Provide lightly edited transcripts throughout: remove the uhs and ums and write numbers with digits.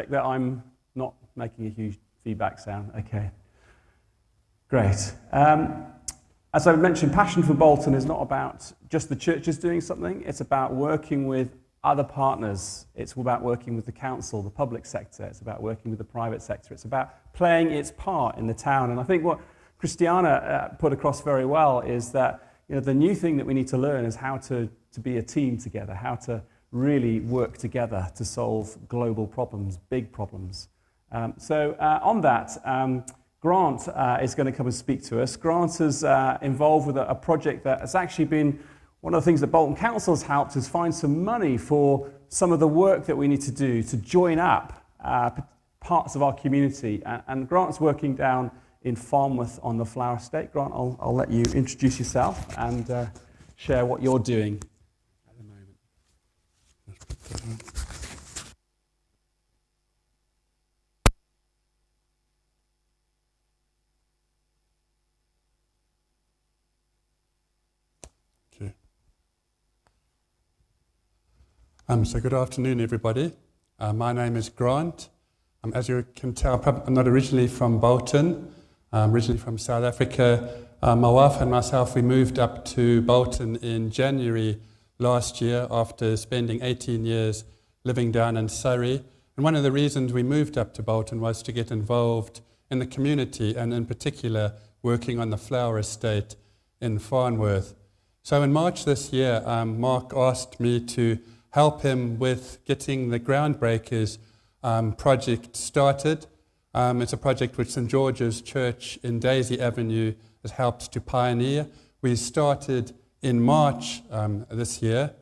that I'm not making a huge feedback sound. Okay, great. As I mentioned, Passion for Bolton is not about just the churches doing something. It's about working with other partners. It's about working with the council, the public sector. It's about working with the private sector. It's about playing its part in the town. And I think what Christiana put across very well is that the new thing that we need to learn is how to be a team together, how to really work together to solve global problems, big problems. So on that, Grant is going to come and speak to us. Grant is involved with a project that has actually been one of the things that Bolton Council has helped us find some money for some of the work that we need to do to join up parts of our community. And Grant's working down in Farnworth on the Flower Estate. Grant, I'll let you introduce yourself and share what you're doing at the moment. So good afternoon, everybody. My name is Grant. As you can tell, I'm not originally from Bolton. I'm originally from South Africa. My wife and myself, we moved up to Bolton in January last year after spending 18 years living down in Surrey. And one of the reasons we moved up to Bolton was to get involved in the community and in particular working on the Flower Estate in Farnworth. So in March this year, Mark asked me to help him with getting the Groundbreakers project started. It's a project which St. George's Church in Daisy Avenue has helped to pioneer. We started in March this year.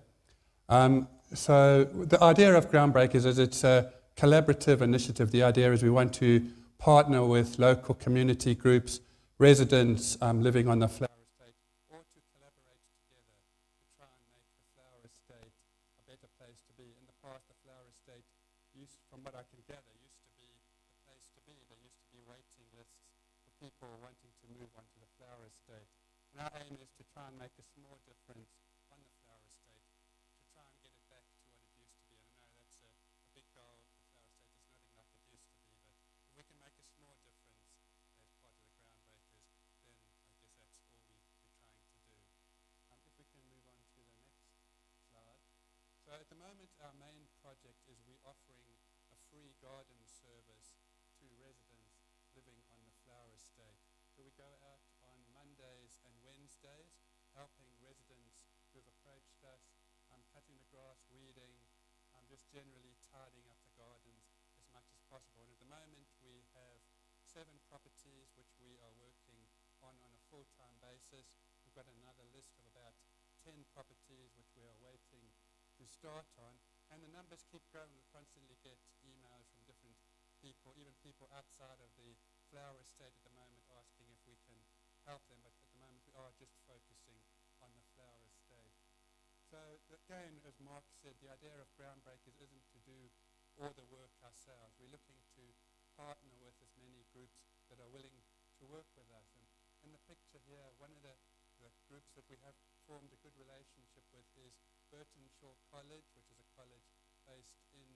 So the idea of Groundbreakers is it's a collaborative initiative. The idea is we want to partner with local community groups, residents living on the Flower Estate, or to collaborate together to try and make the Flower Estate a better place to be. In the past, the Flower Estate from what I can gather, used to be the place to be. There used to be waiting lists for people wanting to move onto the Flower Estate. And our aim is to try and make a small difference on the Flower Estate, to try and get it back to what it used to be. And I know that's a big goal. The Flower Estate is nothing like it used to be, but if we can make a small difference as part of the Groundbreakers, then I guess that's all we're trying to do. If we can move on to the next slide. So at the moment, our main project is we're offering a free garden service to residents living on the Flower Estate. So we go out on Mondays and Wednesdays, helping residents who've approached us, cutting the grass, weeding, just generally tidying up the gardens as much as possible. And at the moment, we have 7 properties which we are working on a full-time basis. We've got another list of about 10 properties which we are waiting to start on, and the numbers keep growing. We constantly get emails from different people, even people outside of the Flower Estate at the moment, asking if we can help them, but at the moment we are just focusing on the Flower Estate. So again, as Mark said, the idea of Groundbreakers isn't to do all the work ourselves. We're looking to partner with as many groups that are willing to work with us. And in the picture here, one of the groups that we have formed a good relationship with is Bolton College, which is a college based in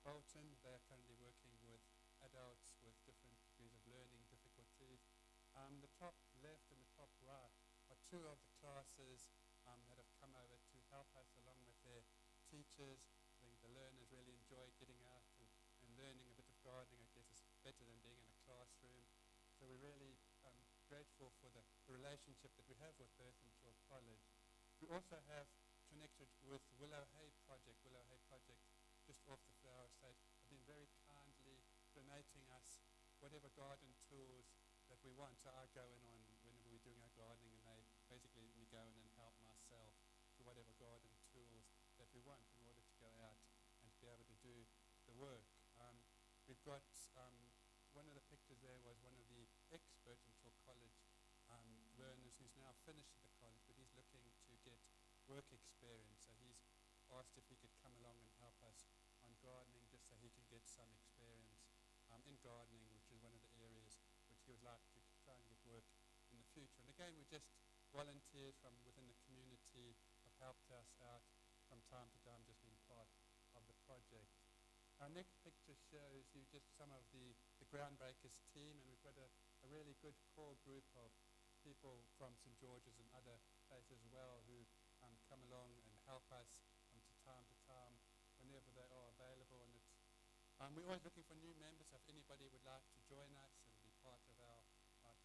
Bolton. They are currently working with adults with different degrees of learning difficulties. The top left and the top right are 2 of the classes that have come over to help us along with their teachers. I think the learners really enjoy getting out and learning a bit of gardening. I guess it's better than being in a classroom. So we're really grateful for the relationship that we have with Bolton College. We also have connected with Willow Hay Project. Willow Hay Project, just off the Flower Estate, have been very kindly donating us whatever garden tools that we want. So I go in on whenever we're doing our gardening, and they basically let me go in and help myself to whatever garden tools that we want in order to go out and to be able to do the work. We've got one of the pictures there was one of the ex-Bolton College learners who's now finished at the college, but he's looking to get work experience. So he's asked if he could come along and help us on gardening, just so he can get some experience in gardening, which is one of the areas which he would like to try and get work in the future. And again, we just volunteers from within the community have helped us out from time to time, just being part of the project. Our next picture shows you just some of the Groundbreakers team, and we've got a really good core group of people from St. George's and other places as well who come along and help us to time whenever they are available. And we're always looking for new members. If anybody would like to join us and be part of our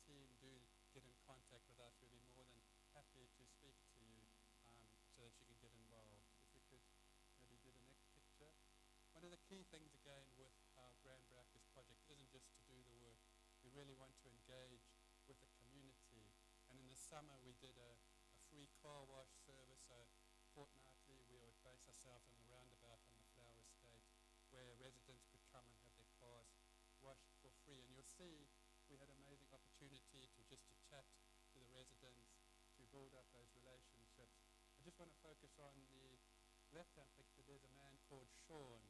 team, do get in contact with us. We'll be more than happy to speak to you so that you can get involved. If we could maybe do the next picture. One of the key things again with our Groundbreakers project isn't just to do the work. We really want to engage with the community. And in the summer we did a free car wash service. So fortnightly we would base ourselves on the roundabout on the Flower Estate where residents could come and have their cars washed for free. And you'll see we had amazing opportunity to chat to the residents, to build up those relationships. I just want to focus on the left-hand picture. There's a man called Sean.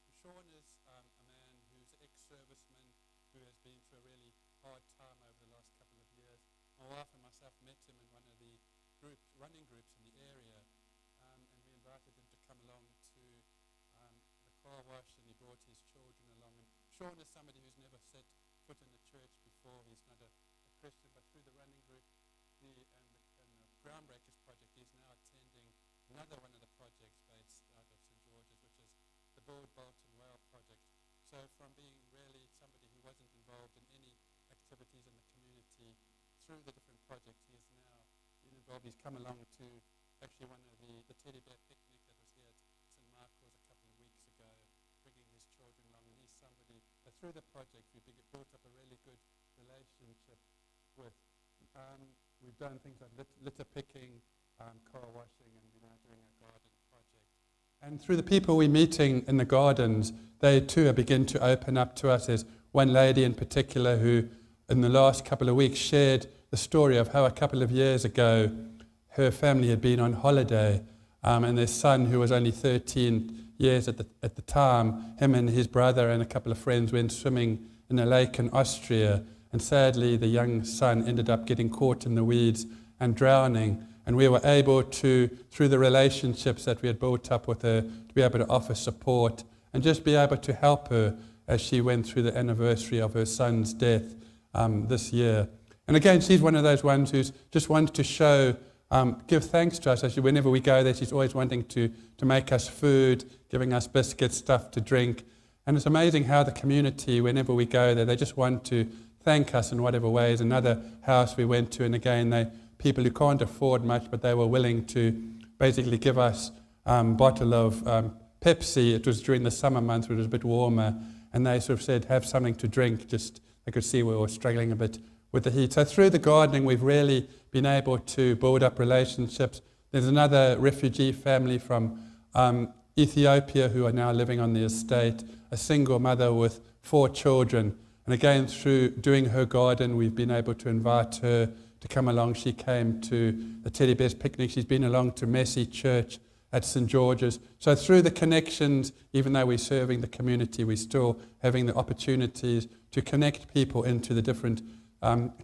And Sean is a man who's an ex-serviceman who has been through a really hard time over the last couple of years. My wife and myself met him in one of the running groups in the area, and we invited him to come along to the car wash, and he brought his children along. And Sean is somebody who's never set foot in the church before. He's not a Christian, but through the running group and the Groundbreakers project, he's now attending another one of the projects based out of St. George's, which is the Bolton project. So from being really somebody who wasn't involved in any activities in the community, through the different projects, he is now been involved. He's come along to actually one of the teddy bear picnic that was here at St. Michael's a couple of weeks ago, bringing his children along. And he's somebody that through the project we've built up a really good relationship with. We've done things like litter picking, car washing, and we're now doing a garden project. And through the people we're meeting in the gardens, they too are beginning to open up to us. There's one lady in particular who in the last couple of weeks shared the story of how a couple of years ago her family had been on holiday, and their son, who was only 13 years at the time, him and his brother and a couple of friends went swimming in a lake in Austria, and sadly the young son ended up getting caught in the weeds and drowning. And we were able to, through the relationships that we had built up with her, to be able to offer support and just be able to help her as she went through the anniversary of her son's death this year. And again, she's one of those ones who's just wanted to show, give thanks to us. Actually, whenever we go there, she's always wanting to make us food, giving us biscuits, stuff to drink. And it's amazing how the community, whenever we go there, they just want to thank us in whatever ways. Another house we went to, and again, people who can't afford much, but they were willing to basically give us a bottle of Pepsi. It was during the summer months, when it was a bit warmer, and they sort of said, have something to drink. Just, they could see we were struggling a bit with the heat. So through the gardening, we've really been able to build up relationships. There's another refugee family from Ethiopia who are now living on the estate, a single mother with 4 children. And again, through doing her garden, we've been able to invite her to come along. She came to the Teddy Bears picnic. She's been along to Messy Church at St. George's. So through the connections, even though we're serving the community, we're still having the opportunities to connect people into the different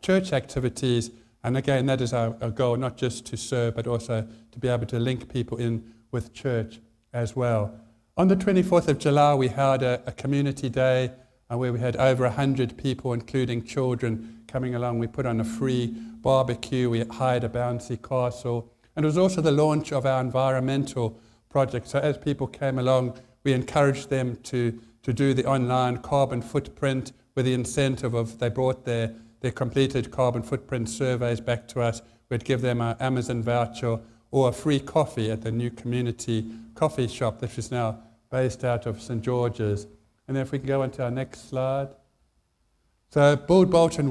church activities. And again, that is our goal, not just to serve, but also to be able to link people in with church as well. On the 24th of July, we held a community day where we had over 100 people, including children, coming along. We put on a free barbecue. We hired a bouncy castle. And it was also the launch of our environmental project. So as people came along, we encouraged them to do the online carbon footprint with the incentive of they brought their completed carbon footprint surveys back to us. We'd give them an Amazon voucher or a free coffee at the new community coffee shop that is now based out of St. George's. And then if we can go on to our next slide. So Bolton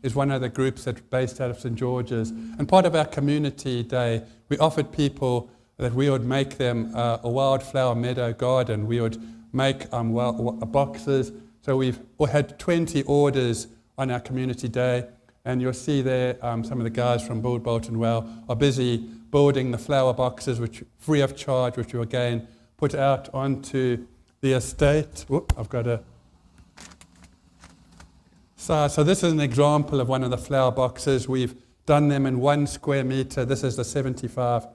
is one of the groups that's based out of St. George's. And part of our community day, we offered people that we would make them a wildflower meadow garden. We would make boxes. So we had 20 orders on our community day. And you'll see there some of the guys from Bolton are busy building the flower boxes, which free of charge, which we again put out onto the estate. I've got a... So this is an example of one of the flower boxes. We've done them in 1 square meter. This is the 75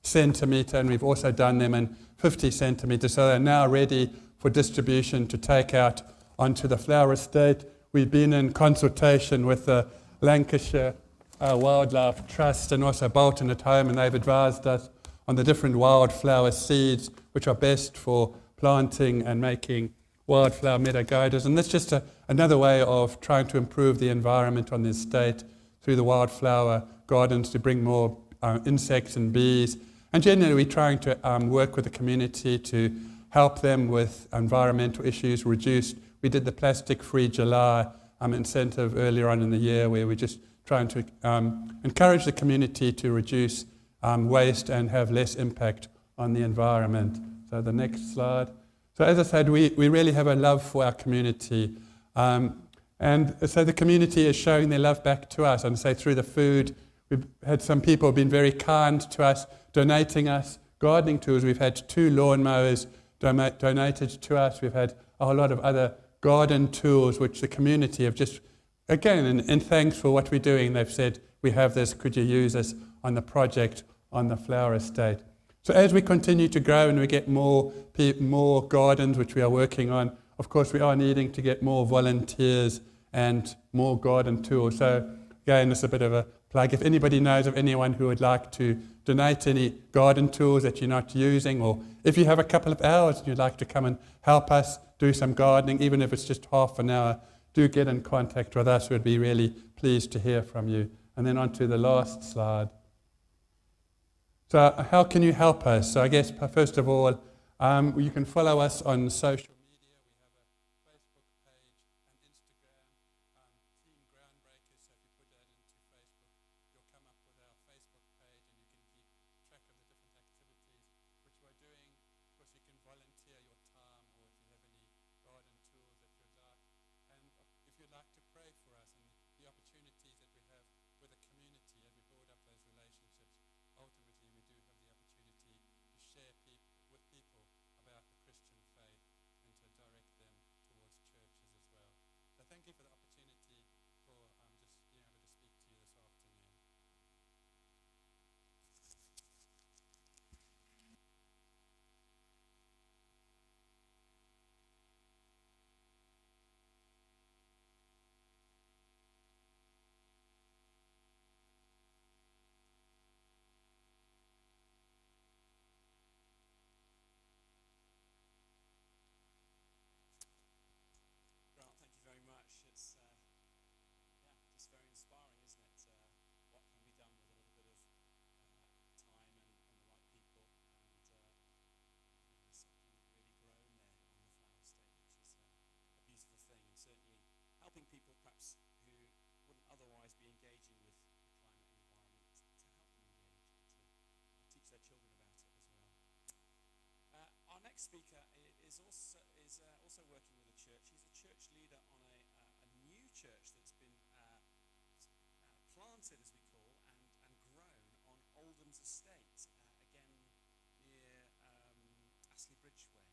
centimeter, and we've also done them in 50 centimeters. So they're now ready for distribution to take out onto the flower estate. We've been in consultation with the Lancashire Wildlife Trust and also Bolton at home, and they've advised us on the different wildflower seeds which are best for planting and making wildflower meadow guiders. And that's just another way of trying to improve the environment on the estate through the wildflower gardens to bring more insects and bees. And generally we're trying to work with the community to help them with environmental issues, we did the plastic-free July incentive earlier on in the year, where we're just trying to encourage the community to reduce waste and have less impact on the environment. So the next slide. So as I said, we really have a love for our community. And so the community is showing their love back to us. And so through the food, we've had some people been very kind to us, donating us gardening tools. We've had 2 lawnmowers donated to us. We've had a whole lot of other garden tools which the community have just, again, in thanks for what we're doing, they've said, we have this, could you use this on the project on the flower estate? So as we continue to grow and we get more gardens which we are working on, of course we are needing to get more volunteers and more garden tools. So again, it's a bit of a plug. If anybody knows of anyone who would like to donate any garden tools that you're not using, or if you have a couple of hours and you'd like to come and help us do some gardening, even if it's just half an hour, do get in contact with us. We'd be really pleased to hear from you. And then on to the last slide. So how can you help us? So I guess, first of all, you can follow us on social media. We have a Facebook page and Instagram, Team Groundbreakers. So if you put that into Facebook, you'll come up with our Facebook page and you can keep track of the different activities which we're doing. Of course, you can volunteer your time, or if you have any garden tools that you'd like. And if you'd like to pray for us and the opportunities that we have with the community as we build up those relationships, ultimately we do have the opportunity to share with people about the Christian faith and to direct them towards churches as well. So thank you for the opportunity for just being able to speak to you this afternoon. Grant, thank you very much. It's just very inspiring, isn't it? What can be done with a little bit of time and the right people, and there's something really grown there on the flower estate, which is a beautiful thing, and certainly helping people perhaps who wouldn't otherwise be engaging with the climate and environment to help them engage and to teach their children about it as well. Our next speaker is also working with a church. He's a church leader on a new church that's been planted, as we call, and grown on Oldham's estate, again near Astley Bridgeway.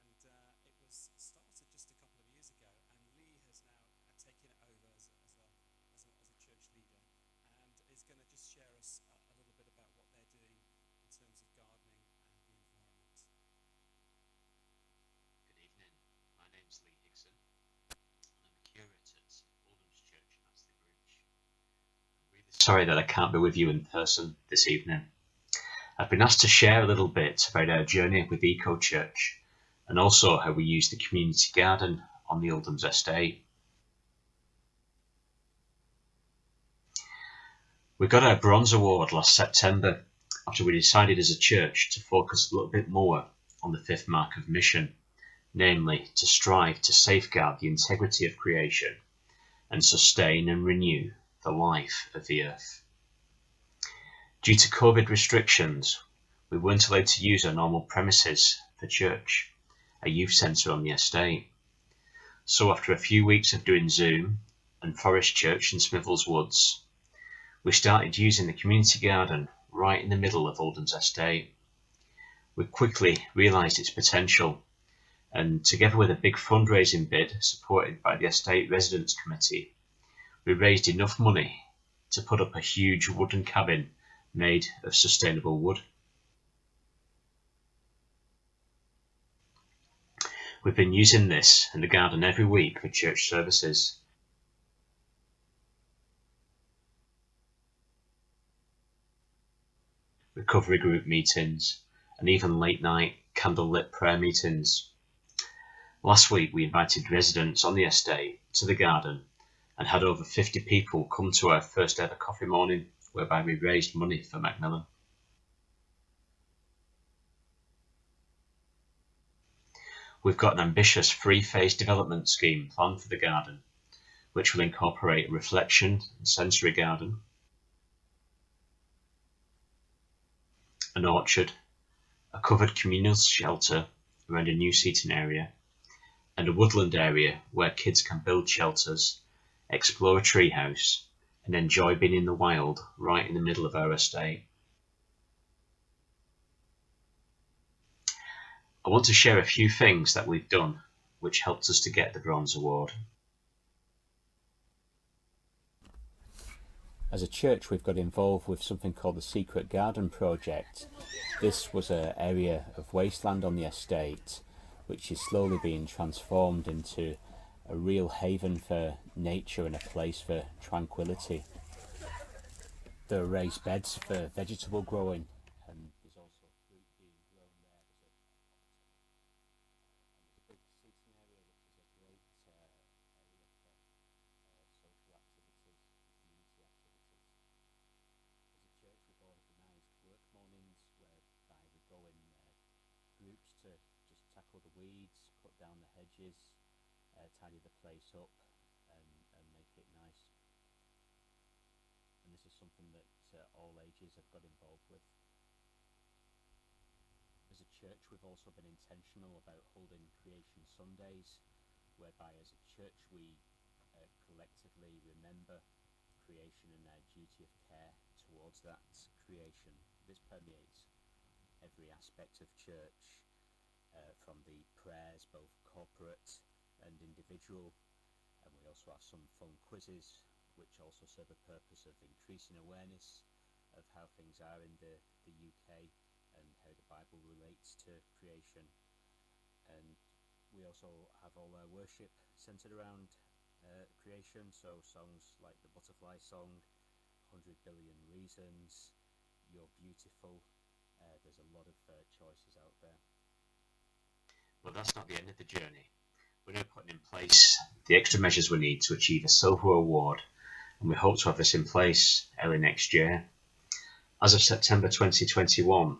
And it was started just a couple of years ago, and Lee has now taken it over as a church leader, and is going to just share us a little bit about what they're doing in terms of gardening and the environment. Good evening. My name's Lee Hickson, and I'm a curate at Oldham's Church in Astley Bridge. I'm really sorry that I can't be with you in person this evening. I've been asked to share a little bit about our journey with Eco Church, and also how we use the community garden on the Oldham's estate. We got our Bronze Award last September after we decided as a church to focus a little bit more on the 5th mark of mission, namely to strive to safeguard the integrity of creation and sustain and renew the life of the earth. Due to COVID restrictions, we weren't allowed to use our normal premises for church, a youth centre on the estate. So after a few weeks of doing Zoom and Parish Church in Smithills Woods, we started using the community garden right in the middle of Oldham's estate. We quickly realised its potential, and together with a big fundraising bid supported by the Estate Residents Committee, we raised enough money to put up a huge wooden cabin made of sustainable wood. We've been using this in the garden every week for church services. Recovery group meetings, and even late night candlelit prayer meetings. Last week we invited residents on the estate to the garden and had over 50 people come to our first ever coffee morning, whereby we raised money for Macmillan. We've got an ambitious free-phase development scheme planned for the garden, which will incorporate a reflection and sensory garden, an orchard, a covered communal shelter around a new seating area, and a woodland area where kids can build shelters, explore a treehouse, and enjoy being in the wild right in the middle of our estate. I want to share a few things that we've done which helped us to get the Bronze Award. As a church, we've got involved with something called the Secret Garden Project. This was an area of wasteland on the estate which is slowly being transformed into a real haven for nature and a place for tranquility. There are raised beds for vegetable growing, and there's also fruit being grown there. There's a big seating area which is a great area for social activities and community activities. As a church, we've organised work mornings whereby we go in groups to just tackle the weeds, cut down the hedges, tidy the place up and make it nice. And this is something that all ages have got involved with. As a church, we've also been intentional about holding Creation Sundays, whereby as a church we collectively remember creation and our duty of care towards that creation. This permeates every aspect of church, from the prayers, both corporate and individual, and we also have some fun quizzes which also serve a purpose of increasing awareness of how things are in the UK and how the Bible relates to creation. And we also have all our worship centred around creation, so songs like the Butterfly Song, 100 Billion Reasons, You're Beautiful. There's a lot of choices out there. But that's not the end of the journey. We're now putting in place the extra measures we need to achieve a silver award, and we hope to have this in place early next year. As of September 2021,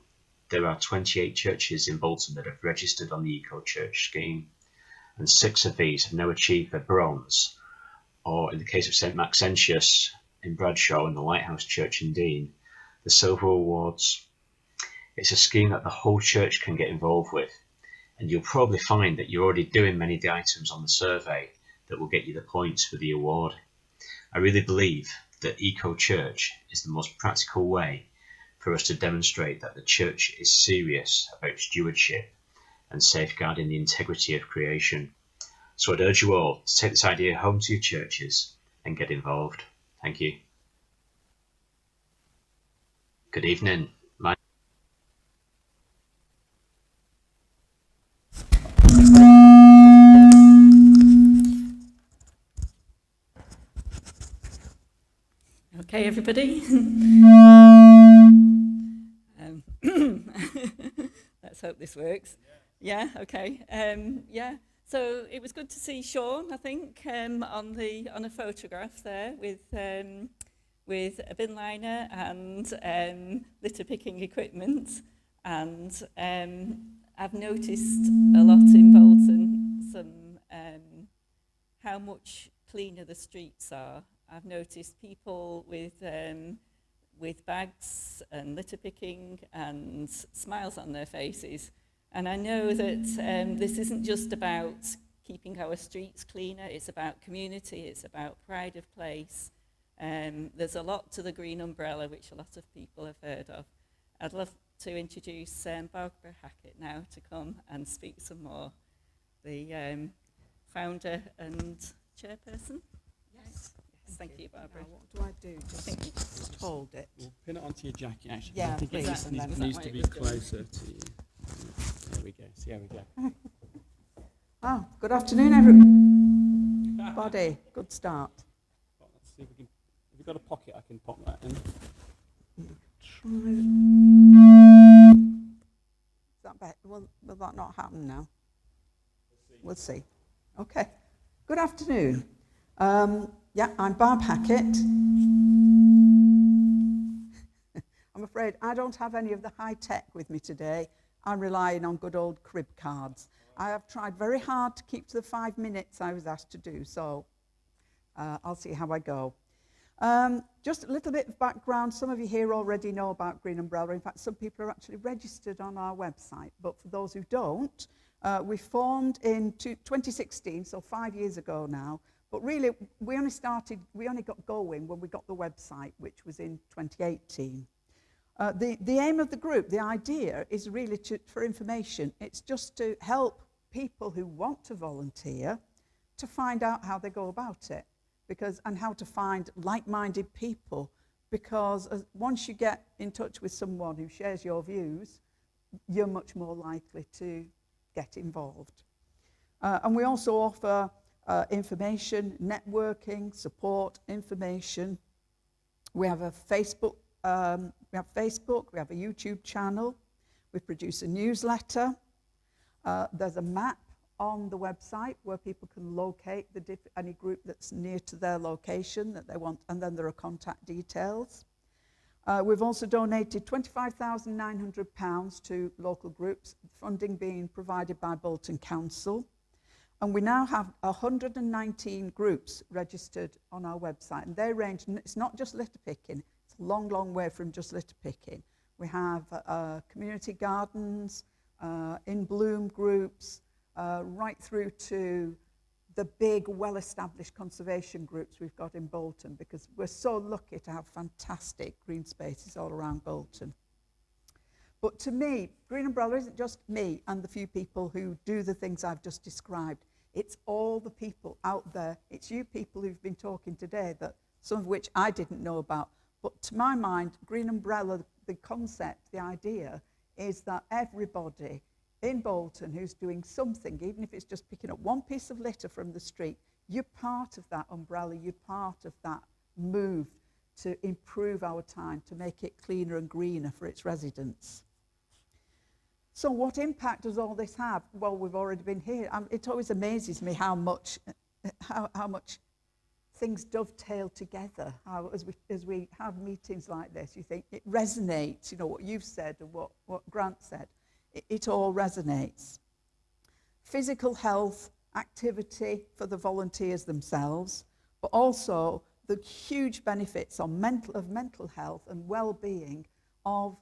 there are 28 churches in Bolton that have registered on the Eco Church scheme, and 6 of these have now achieved the bronze, or in the case of St Maxentius in Bradshaw and the Lighthouse Church in Dean, the silver awards. It's a scheme that the whole church can get involved with, and you'll probably find that you're already doing many of the items on the survey that will get you the points for the award. I really believe that Eco Church is the most practical way for us to demonstrate that the church is serious about stewardship and safeguarding the integrity of creation. So I'd urge you all to take this idea home to your churches and get involved. Thank you. Good evening. Okay, everybody. Let's hope this works. Yeah, okay. Yeah, so it was good to see Sean, I think, on a photograph there with a bin liner and litter picking equipment. And I've noticed a lot in Bolton how much cleaner the streets are. I've noticed people with bags and litter picking and smiles on their faces. And I know that this isn't just about keeping our streets cleaner, it's about community, it's about pride of place. There's a lot to the green umbrella, which a lot of people have heard of. I'd love to introduce Barbara Hackett now to come and speak some more. The founder and chairperson. Yes. Thank you, Barbara. Now, what do I do? Just hold it. We'll pin it onto your jacket, actually. Yeah, I think please, it and then- needs to be closer to you. There we go. See how we go. Oh, good afternoon, everybody. Good start. Well, let's see if we can. If you've got a pocket, I can pop that in. Try. Is that better? Will that not happen now? We'll see. Okay. Good afternoon. Yeah, I'm Barb Hackett. I'm afraid I don't have any of the high tech with me today. I'm relying on good old crib cards. I have tried very hard to keep to the 5 minutes I was asked to do, so I'll see how I go. Just a little bit of background. Some of you here already know about Green Umbrella. In fact, some people are actually registered on our website. But for those who don't, we formed in 2016, so 5 years ago now. But really, we only got going when we got the website, which was in 2018. The aim of the group, the idea, is really for information. It's just to help people who want to volunteer to find out how they go about it, and how to find like-minded people. Because once you get in touch with someone who shares your views, you're much more likely to get involved. And we also offer information, networking, support, information. We have a Facebook. We have a YouTube channel. We produce a newsletter. There's a map on the website where people can locate any group that's near to their location that they want, and then there are contact details. We've also donated £25,900 to local groups, funding being provided by Bolton Council. And we now have 119 groups registered on our website, and they range, it's not just litter picking, it's a long, long way from just litter picking. We have community gardens, in bloom groups, right through to the big, well-established conservation groups we've got in Bolton, because we're so lucky to have fantastic green spaces all around Bolton. But to me, Green Umbrella isn't just me and the few people who do the things I've just described. It's all the people out there. It's you people who've been talking today, that some of which I didn't know about. But to my mind, Green Umbrella, the concept, the idea, is that everybody in Bolton who's doing something, even if it's just picking up one piece of litter from the street, you're part of that umbrella, you're part of that move to improve our town, to make it cleaner and greener for its residents. So what impact does all this have? Well, we've already been here. It always amazes me how much things dovetail together. As we have meetings like this, you think it resonates, what you've said and what Grant said. It all resonates. Physical health, activity for the volunteers themselves, but also the huge benefits of mental health and well-being of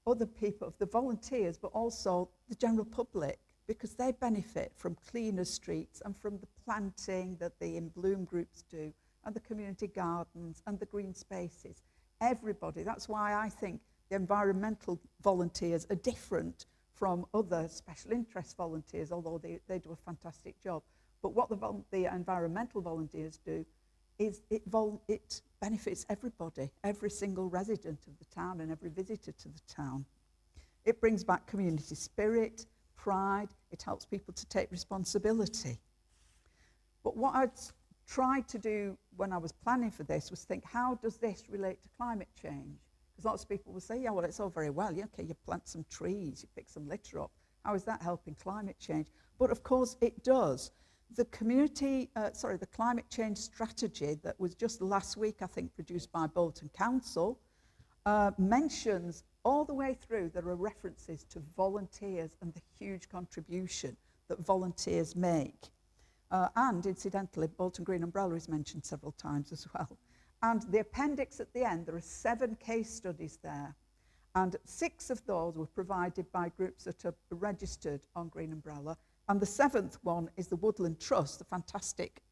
other people, of the volunteers, but also the general public, because they benefit from cleaner streets and from the planting that the In Bloom groups do, and the community gardens and the green spaces. Everybody. That's why I think the environmental volunteers are different from other special interest volunteers, although they do a fantastic job. But what the environmental volunteers do is it benefits everybody, every single resident of the town and every visitor to the town. It brings back community spirit, pride. It helps people to take responsibility. But what I'd tried to do when I was planning for this was think, how does this relate to climate change? Because lots of people will say, yeah, well, it's all very well. Yeah, okay, you plant some trees, you pick some litter up. How is that helping climate change? But of course it does. The climate change strategy that was just last week, I think, produced by Bolton Council, mentions all the way through, there are references to volunteers and the huge contribution that volunteers make. And incidentally, Bolton Green Umbrella is mentioned several times as well. And the appendix at the end, there are 7 case studies there. And 6 of those were provided by groups that are registered on Green Umbrella. And the 7th one is the Woodland Trust, the fantastic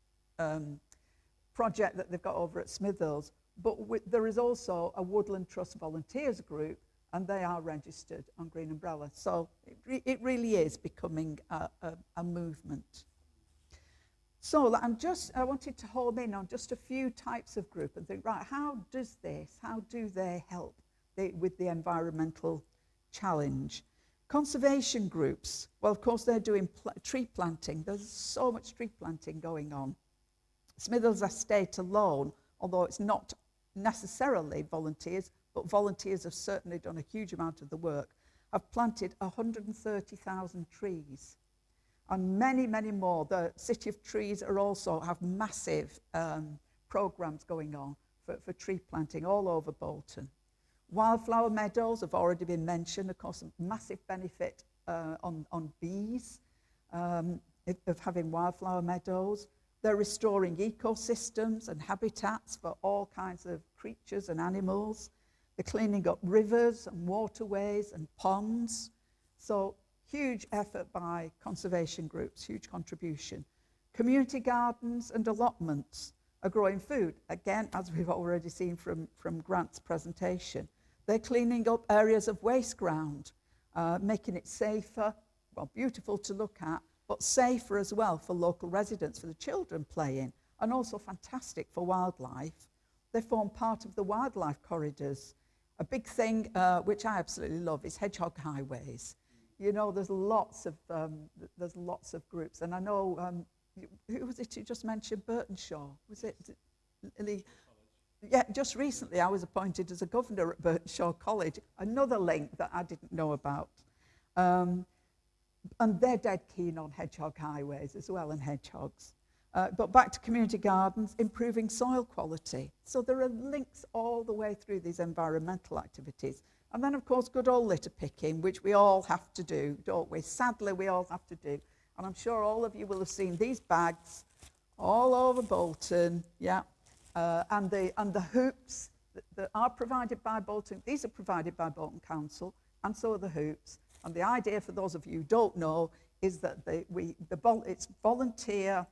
project that they've got over at Smithills. But there is also a Woodland Trust volunteers group, and they are registered on Green Umbrella. So it really is becoming a movement. So I wanted to home in on just a few types of group and think, right, how do they help with the environmental challenge? Conservation groups, well, of course, they're doing tree planting. There's so much tree planting going on. Smithers Estate alone, although it's not necessarily volunteers, but volunteers have certainly done a huge amount of the work, have planted 130,000 trees. And many, many more. The City of Trees are also have massive programs going on for tree planting all over Bolton. Wildflower meadows have already been mentioned. Of course, a massive benefit on bees of having wildflower meadows. They're restoring ecosystems and habitats for all kinds of creatures and animals. They're cleaning up rivers and waterways and ponds. So huge effort by conservation groups, huge contribution. Community gardens and allotments are growing food. Again, as we've already seen from Grant's presentation, they're cleaning up areas of waste ground, making it safer, well, beautiful to look at, but safer as well for local residents, for the children playing, and also fantastic for wildlife. They form part of the wildlife corridors. A big thing, which I absolutely love, is hedgehog highways. You know, there's lots of groups, and I know, who was it who just mentioned Burtonshaw? Was it Lee? Yeah, just recently I was appointed as a governor at Burtonshaw College, another link that I didn't know about. And they're dead keen on hedgehog highways as well, and hedgehogs. But back to community gardens, improving soil quality. So there are links all the way through these environmental activities. And then, of course, good old litter picking, which we all have to do, don't we? Sadly, we all have to do. And I'm sure all of you will have seen these bags all over Bolton, yeah. And the hoops that are provided by Bolton, these are provided by Bolton Council, and so are the hoops. And the idea, for those of you who don't know, is that it's volunteers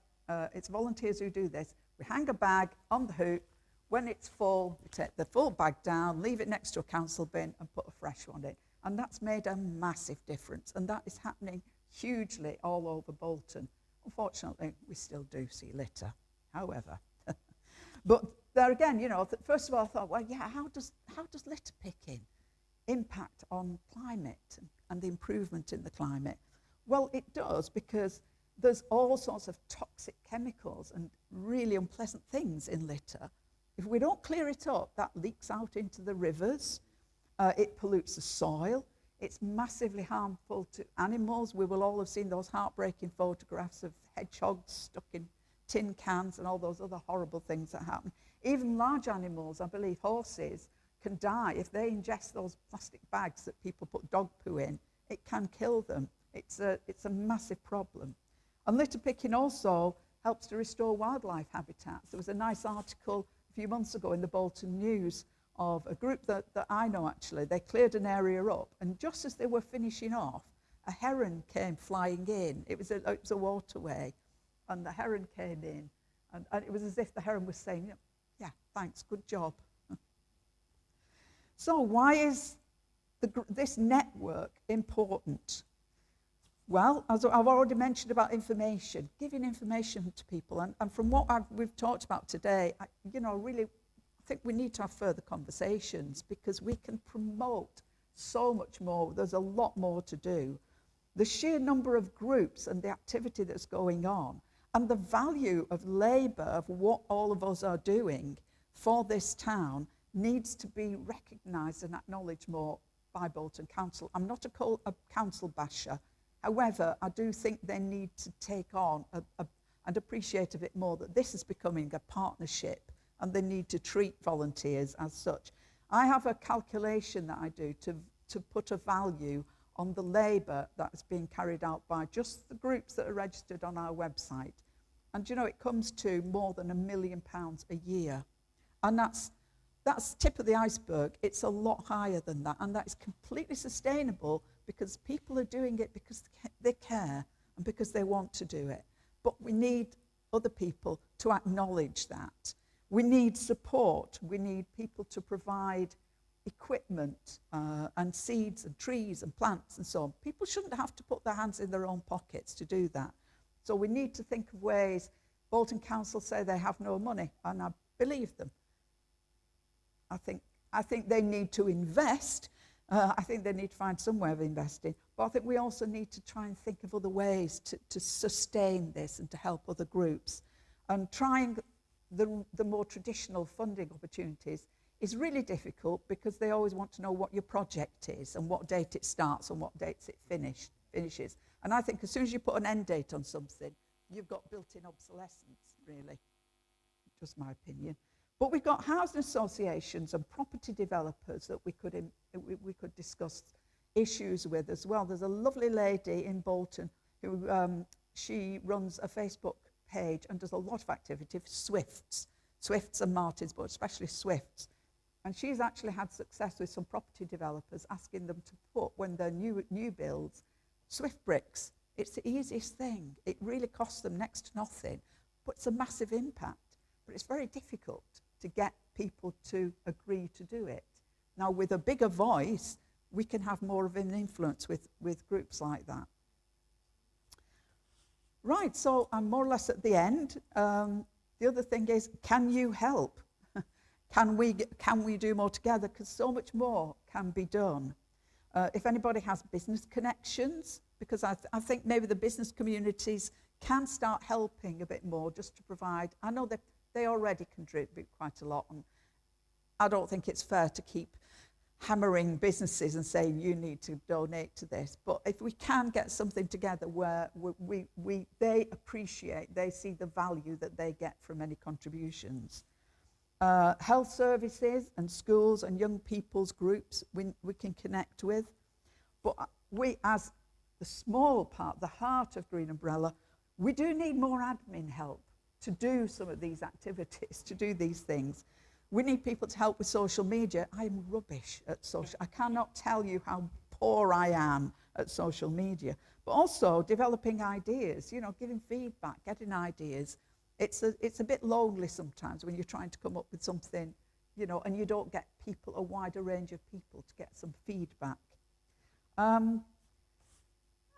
who do this. We hang a bag on the hoop. When it's full, we take the full bag down, leave it next to a council bin, and put a fresh one in. And that's made a massive difference. And that is happening hugely all over Bolton. Unfortunately, we still do see litter, however. But there again, you know, first of all, I thought, well, yeah, how does litter picking impact on climate and the improvement in the climate? Well, it does, because there's all sorts of toxic chemicals and really unpleasant things in litter. If we don't clear it up, that leaks out into the rivers. It pollutes the soil. It's massively harmful to animals. We will all have seen those heartbreaking photographs of hedgehogs stuck in tin cans and all those other horrible things that happen. Even large animals, I believe horses, can die if they ingest those plastic bags that people put dog poo in. It can kill them. It's a massive problem. And litter picking also helps to restore wildlife habitats. There was a nice article a few months ago in the Bolton News of a group that I know, actually. They cleared an area up, and just as they were finishing off, a heron came flying in. It was a waterway, and the heron came in, and it was as if the heron was saying, yeah, thanks, good job. So why is this network important? Well, as I've already mentioned about information, giving information to people, and from what we've talked about today, I think we need to have further conversations, because we can promote so much more. There's a lot more to do. The sheer number of groups and the activity that's going on, and the value of labour, of what all of us are doing for this town, needs to be recognised and acknowledged more by Bolton Council. I'm not a council basher. However, I do think they need to take on and appreciate a bit more that this is becoming a partnership, and they need to treat volunteers as such. I have a calculation that I do to put a value on the labour that's being carried out by just the groups that are registered on our website. And you know, it comes to more than £1 million a year. And that's tip of the iceberg. It's a lot higher than that, and that is completely sustainable, because people are doing it because they care and because they want to do it. But we need other people to acknowledge that. We need support. We need people to provide equipment and seeds and trees and plants and so on. People shouldn't have to put their hands in their own pockets to do that. So we need to think of ways. Bolton Council say they have no money, and I believe them. I think they need to invest. I think they need to find some way of investing, But I think we also need to try and think of other ways to sustain this and to help other groups. And trying the more traditional funding opportunities is really difficult because they always want to know what your project is and what date it starts and what dates it finishes. And I think as soon as you put an end date on something, you've got built-in obsolescence, really. Just my opinion. But we've got housing associations and property developers that we could discuss issues with as well. There's a lovely lady in Bolton who she runs a Facebook page and does a lot of activity for Swifts and Martins, but especially Swifts. And she's actually had success with some property developers asking them to put, when they're new builds, Swift bricks. It's the easiest thing. It really costs them next to nothing, but it's a massive impact. But it's very difficult to get people to agree to do it. Now, with a bigger voice, we can have more of an influence with groups like that. Right, so I'm more or less at the end. The other thing is, can you help? Can we do more together? Because so much more can be done. If anybody has business connections, because I think maybe the business communities can start helping a bit more just to provide. I know that they already contribute quite a lot, and I don't think it's fair to keep hammering businesses and saying you need to donate to this. But if we can get something together where they appreciate, they see the value that they get from any contributions. Health services and schools and young people's groups we can connect with. But we, as the small part, the heart of Green Umbrella, we do need more admin help to do some of these activities, to do these things. We need people to help with social media. I'm rubbish at social. I cannot tell you how poor I am at social media. But also developing ideas, you know, giving feedback, getting ideas. It's a bit lonely sometimes when you're trying to come up with something, you know, and you don't get a wider range of people to get some feedback.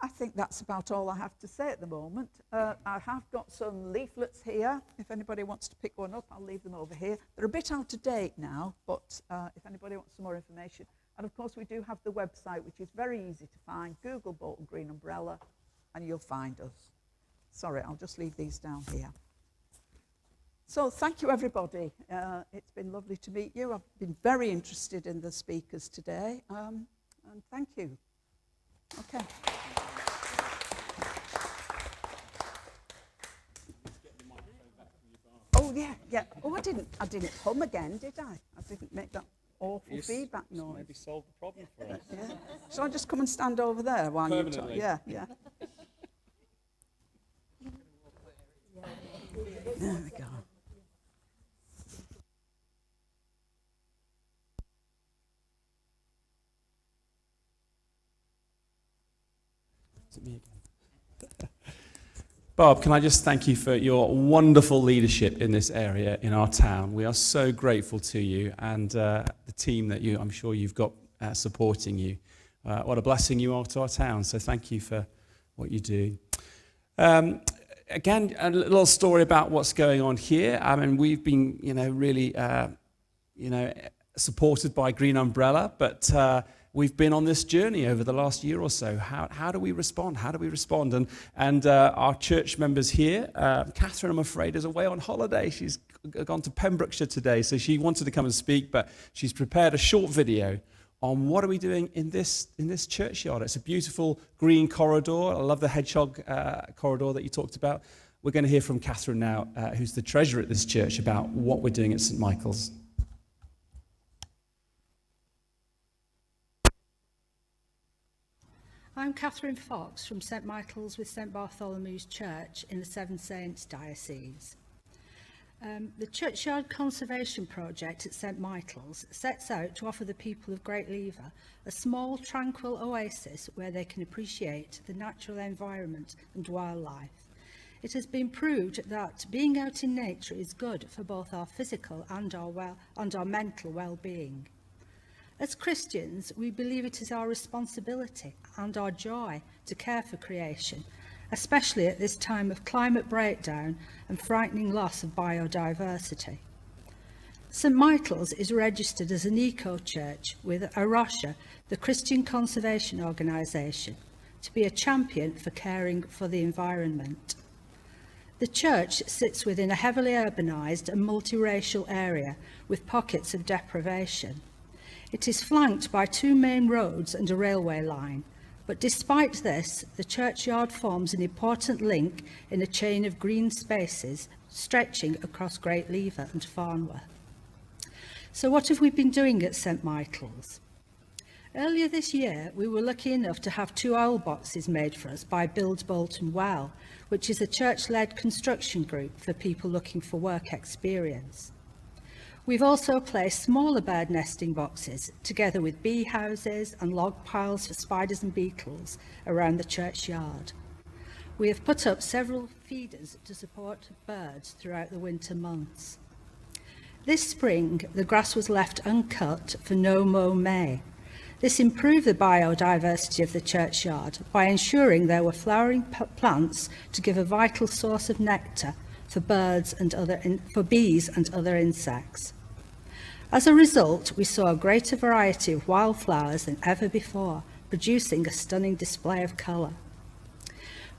I think that's about all I have to say at the moment. I have got some leaflets here. If anybody wants to pick one up, I'll leave them over here. They're a bit out of date now, but if anybody wants some more information. And of course, we do have the website, which is very easy to find. Google Bolton Green Umbrella, and you'll find us. Sorry, I'll just leave these down here. So thank you, everybody. It's been lovely to meet you. I've been very interested in the speakers today, and thank you. Okay. Oh yeah. Oh, I didn't hum again, did I? I didn't make that awful feedback noise. Maybe solve the problem for us. Yeah. Shall I just come and stand over there while you talk? Yeah. There we go. Is it me again? Bob, can I just thank you for your wonderful leadership in this area in our town. We are so grateful to you and the team that I'm sure you've got supporting you. What a blessing you are to our town. So thank you for what you do. Again, a little story about what's going on here. I mean, we've been, really, supported by Green Umbrella, but we've been on this journey over the last year or so. How do we respond? And our church members here, Catherine, I'm afraid, is away on holiday. She's gone to Pembrokeshire today, so she wanted to come and speak, but she's prepared a short video on what are we doing in this churchyard. It's a beautiful green corridor. I love the hedgehog corridor that you talked about. We're going to hear from Catherine now, who's the treasurer at this church, about what we're doing at St. Michael's. I'm Catherine Fox from St Michael's with St Bartholomew's Church in the Seven Saints Diocese. The Churchyard Conservation Project at St Michael's sets out to offer the people of Great Lever a small, tranquil oasis where they can appreciate the natural environment and wildlife. It has been proved that being out in nature is good for both our physical and our mental well-being. As Christians, we believe it is our responsibility and our joy to care for creation, especially at this time of climate breakdown and frightening loss of biodiversity. St Michael's is registered as an eco-church with AROSHA, the Christian Conservation Organisation, to be a champion for caring for the environment. The church sits within a heavily urbanised and multiracial area with pockets of deprivation. It is flanked by 2 main roads and a railway line, but despite this, the churchyard forms an important link in a chain of green spaces stretching across Great Lever and Farnworth. So what have we been doing at St Michael's? Earlier this year, we were lucky enough to have 2 owl boxes made for us by Build Bolton Well, which is a church-led construction group for people looking for work experience. We've also placed smaller bird nesting boxes, together with bee houses and log piles for spiders and beetles around the churchyard. We have put up several feeders to support birds throughout the winter months. This spring, the grass was left uncut for No Mow May. This improved the biodiversity of the churchyard by ensuring there were flowering plants to give a vital source of nectar for birds and for bees and other insects. As a result, we saw a greater variety of wildflowers than ever before, producing a stunning display of colour.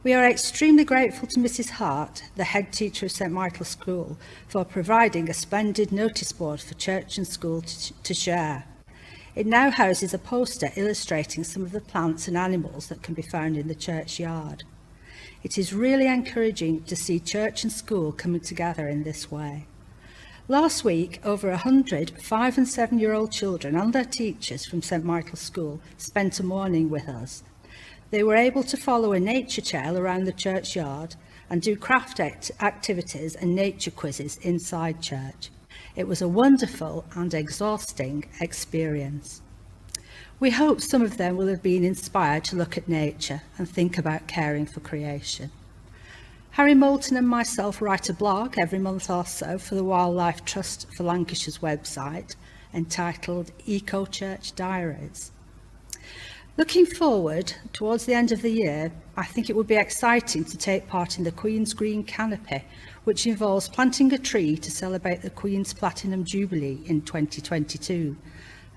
We are extremely grateful to Mrs. Hart, the head teacher of St Michael's School, for providing a splendid notice board for church and school to share. It now houses a poster illustrating some of the plants and animals that can be found in the churchyard. It is really encouraging to see church and school coming together in this way. Last week, over 100 5- and 7-year-old children and their teachers from St Michael's School spent a morning with us. They were able to follow a nature trail around the churchyard and do craft activities and nature quizzes inside church. It was a wonderful and exhausting experience. We hope some of them will have been inspired to look at nature and think about caring for creation. Harry Moulton and myself write a blog every month or so for the Wildlife Trust for Lancashire's website entitled Eco Church Diaries. Looking forward towards the end of the year, I think it would be exciting to take part in the Queen's Green Canopy, which involves planting a tree to celebrate the Queen's Platinum Jubilee in 2022,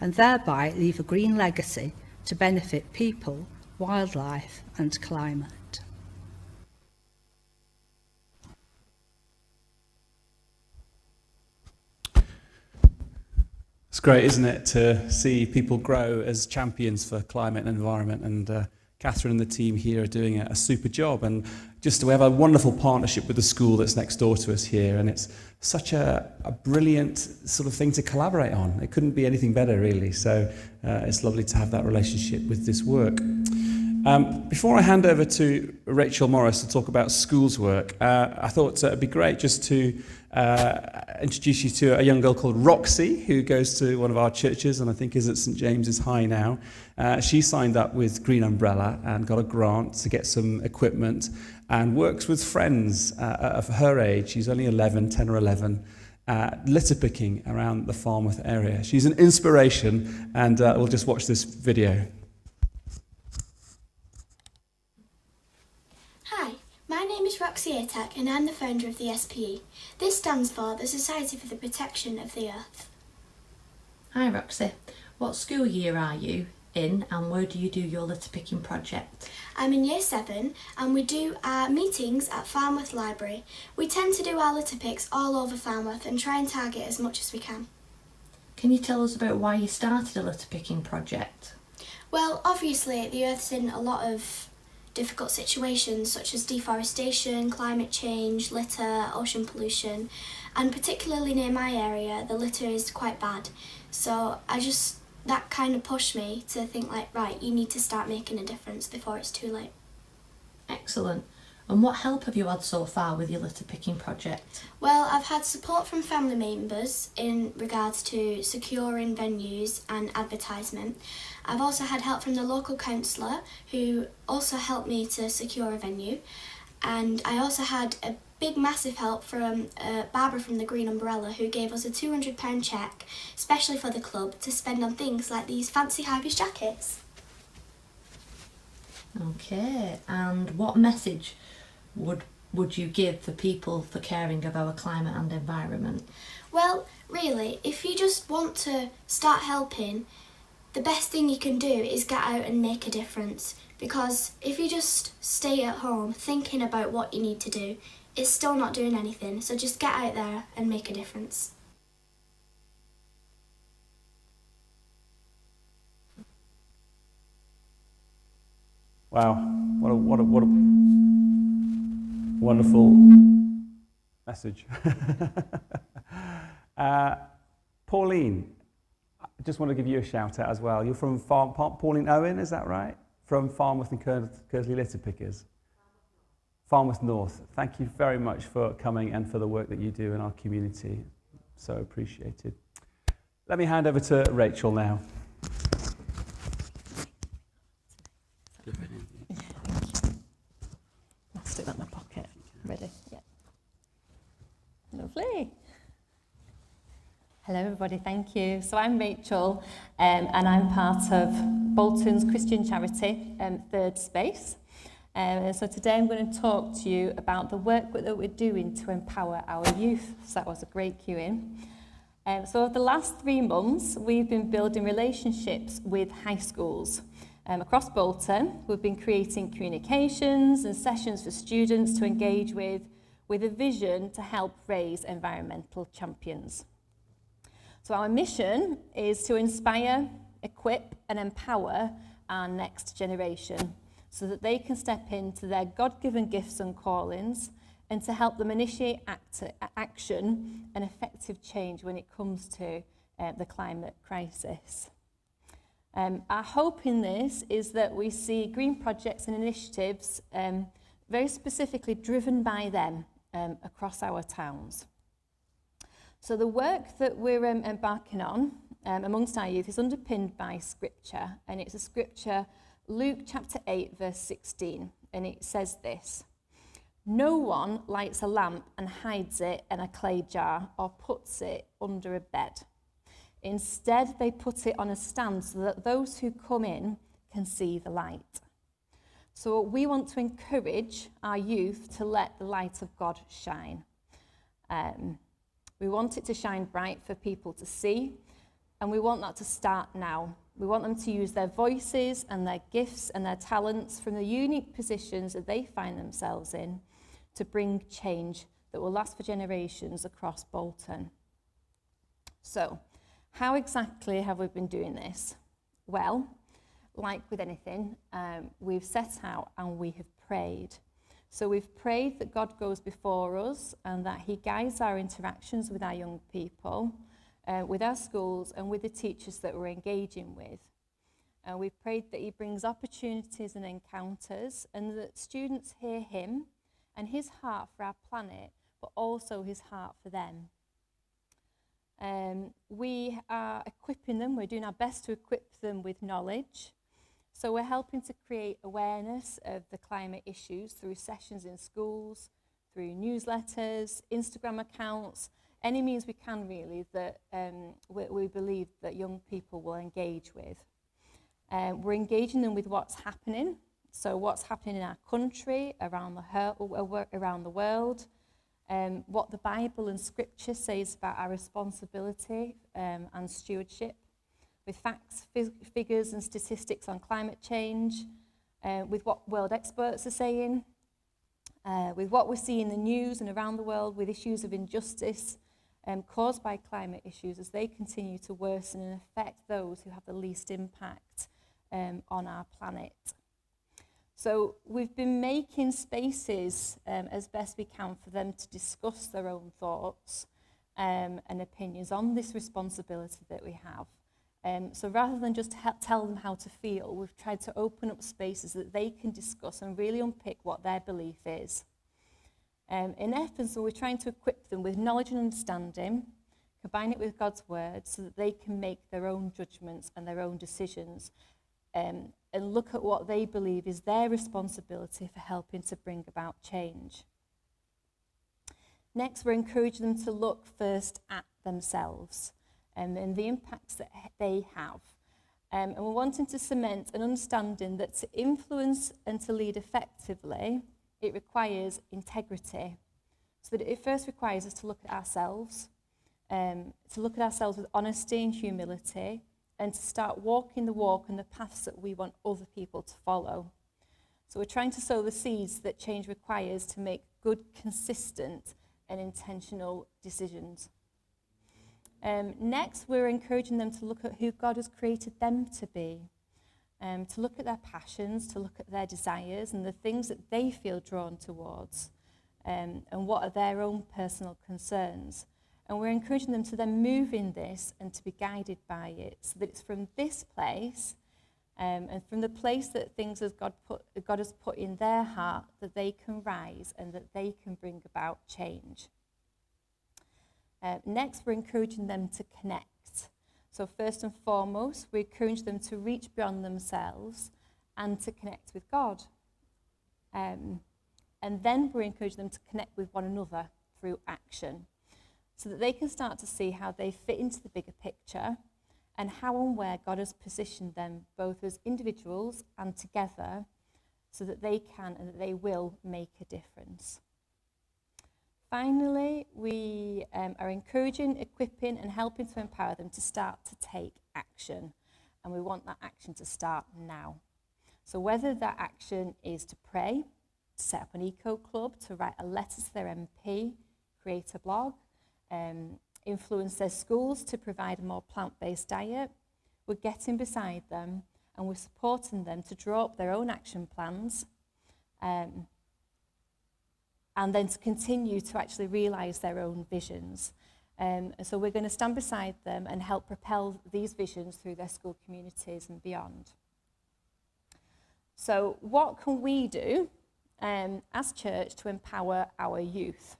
and thereby leave a green legacy to benefit people, wildlife and climate. It's great, isn't it, to see people grow as champions for climate and environment, and Catherine and the team here are doing a super job, and just we have a wonderful partnership with the school that's next door to us here, and it's such a brilliant sort of thing to collaborate on. It couldn't be anything better, really, so it's lovely to have that relationship with this work. Before I hand over to Rachel Morris to talk about schools work, I thought it'd be great just to introduce you to a young girl called Roxy, who goes to one of our churches and I think is at St James's High now. She signed up with Green Umbrella and got a grant to get some equipment and works with friends of her age. She's only 10 or 11, litter picking around the Farnworth area. She's an inspiration, and we'll just watch this video. Hi, my name is Roxy Atak and I'm the founder of the SPE. This stands for the Society for the Protection of the Earth. Hi Roxy, what school year are you in and where do you do your litter picking project? I'm in year 7 and we do our meetings at Farnworth Library. We tend to do our litter picks all over Farnworth and try and target as much as we can. Can you tell us about why you started a litter picking project? Well, obviously the Earth's in a lot of difficult situations such as deforestation, climate change, litter, ocean pollution, and particularly near my area the litter is quite bad. So that kind of pushed me to think like, right, you need to start making a difference before it's too late. Excellent. And what help have you had so far with your litter picking project? Well, I've had support from family members in regards to securing venues and advertisement. I've also had help from the local councillor who also helped me to secure a venue. And I also had a big massive help from Barbara from the Green Umbrella who gave us a £200 cheque, especially for the club, to spend on things like these fancy high-vis jackets. Okay, and what message would you give for people for caring of our climate and environment? Well, really, if you just want to start helping, the best thing you can do is get out and make a difference, Because if you just stay at home thinking about what you need to do, it's still not doing anything. So just get out there and make a difference. Wow, what a wonderful message. Pauline, I just want to give you a shout out as well. You're from Pauline Owen, is that right? From Farmouth and Kersley Litter Pickers. Farmouth North. Thank you very much for coming and for the work that you do in our community. So appreciated. Let me hand over to Rachel now. I'll stick that in my pocket. Ready? Yeah. Lovely. Hello everybody, thank you. So I'm Rachel and I'm part of Bolton's Christian charity, Third Space. So today I'm going to talk to you about the work that we're doing to empower our youth. So that was a great cue in. So over the last 3 months, we've been building relationships with high schools. Across Bolton, we've been creating communications and sessions for students to engage with a vision to help raise environmental champions. So our mission is to inspire, equip and empower our next generation so that they can step into their God-given gifts and callings and to help them initiate action and effective change when it comes to the climate crisis. Our hope in this is that we see green projects and initiatives very specifically driven by them across our towns. So the work that we're embarking on amongst our youth is underpinned by scripture, and it's a scripture, Luke chapter 8 verse 16, and it says this: "No one lights a lamp and hides it in a clay jar or puts it under a bed. Instead, they put it on a stand so that those who come in can see the light." So we want to encourage our youth to let the light of God shine. We want it to shine bright for people to see, and we want that to start now. We want them to use their voices and their gifts and their talents from the unique positions that they find themselves in to bring change that will last for generations across Bolton. So, how exactly have we been doing this? Well, like with anything, we've set out and we have prayed. So we've prayed that God goes before us and that he guides our interactions with our young people, with our schools and with the teachers that we're engaging with. And we've prayed that he brings opportunities and encounters and that students hear him and his heart for our planet, but also his heart for them. We are equipping them, we're doing our best to equip them with knowledge. So we're helping to create awareness of the climate issues through sessions in schools, through newsletters, Instagram accounts, any means we can really that we believe that young people will engage with. We're engaging them with what's happening, so what's happening in our country, around the world, what the Bible and Scripture says about our responsibility and stewardship, with facts, figures and statistics on climate change, with what world experts are saying, with what we see in the news and around the world with issues of injustice caused by climate issues as they continue to worsen and affect those who have the least impact on our planet. So we've been making spaces as best we can for them to discuss their own thoughts and opinions on this responsibility that we have. So rather than just tell them how to feel, we've tried to open up spaces that they can discuss and really unpick what their belief is. In essence, we're trying to equip them with knowledge and understanding, combine it with God's word so that they can make their own judgments and their own decisions and look at what they believe is their responsibility for helping to bring about change. Next, we're encouraging them to look first at themselves and the impacts that they have. And we're wanting to cement an understanding that to influence and to lead effectively, it requires integrity. So that it first requires us to look at ourselves, with honesty and humility, and to start walking the walk and the paths that we want other people to follow. So we're trying to sow the seeds that change requires to make good, consistent and intentional decisions. Next, we're encouraging them to look at who God has created them to be, to look at their passions, to look at their desires and the things that they feel drawn towards, and what are their own personal concerns. And we're encouraging them to then move in this and to be guided by it, so that it's from this place and from the place that things as God has put in their heart, that they can rise and that they can bring about change. Next, we're encouraging them to connect. So first and foremost, we encourage them to reach beyond themselves and to connect with God. And then we're encouraging them to connect with one another through action, so that they can start to see how they fit into the bigger picture and how and where God has positioned them, both as individuals and together, so that they can and that they will make a difference. Finally, we are encouraging, equipping and helping to empower them to start to take action. And we want that action to start now. So whether that action is to pray, to set up an eco club, to write a letter to their MP, create a blog, influence their schools to provide a more plant-based diet, we're getting beside them and we're supporting them to draw up their own action plans, and then to continue to actually realise their own visions. And so we're going to stand beside them and help propel these visions through their school communities and beyond. So what can we do as church to empower our youth?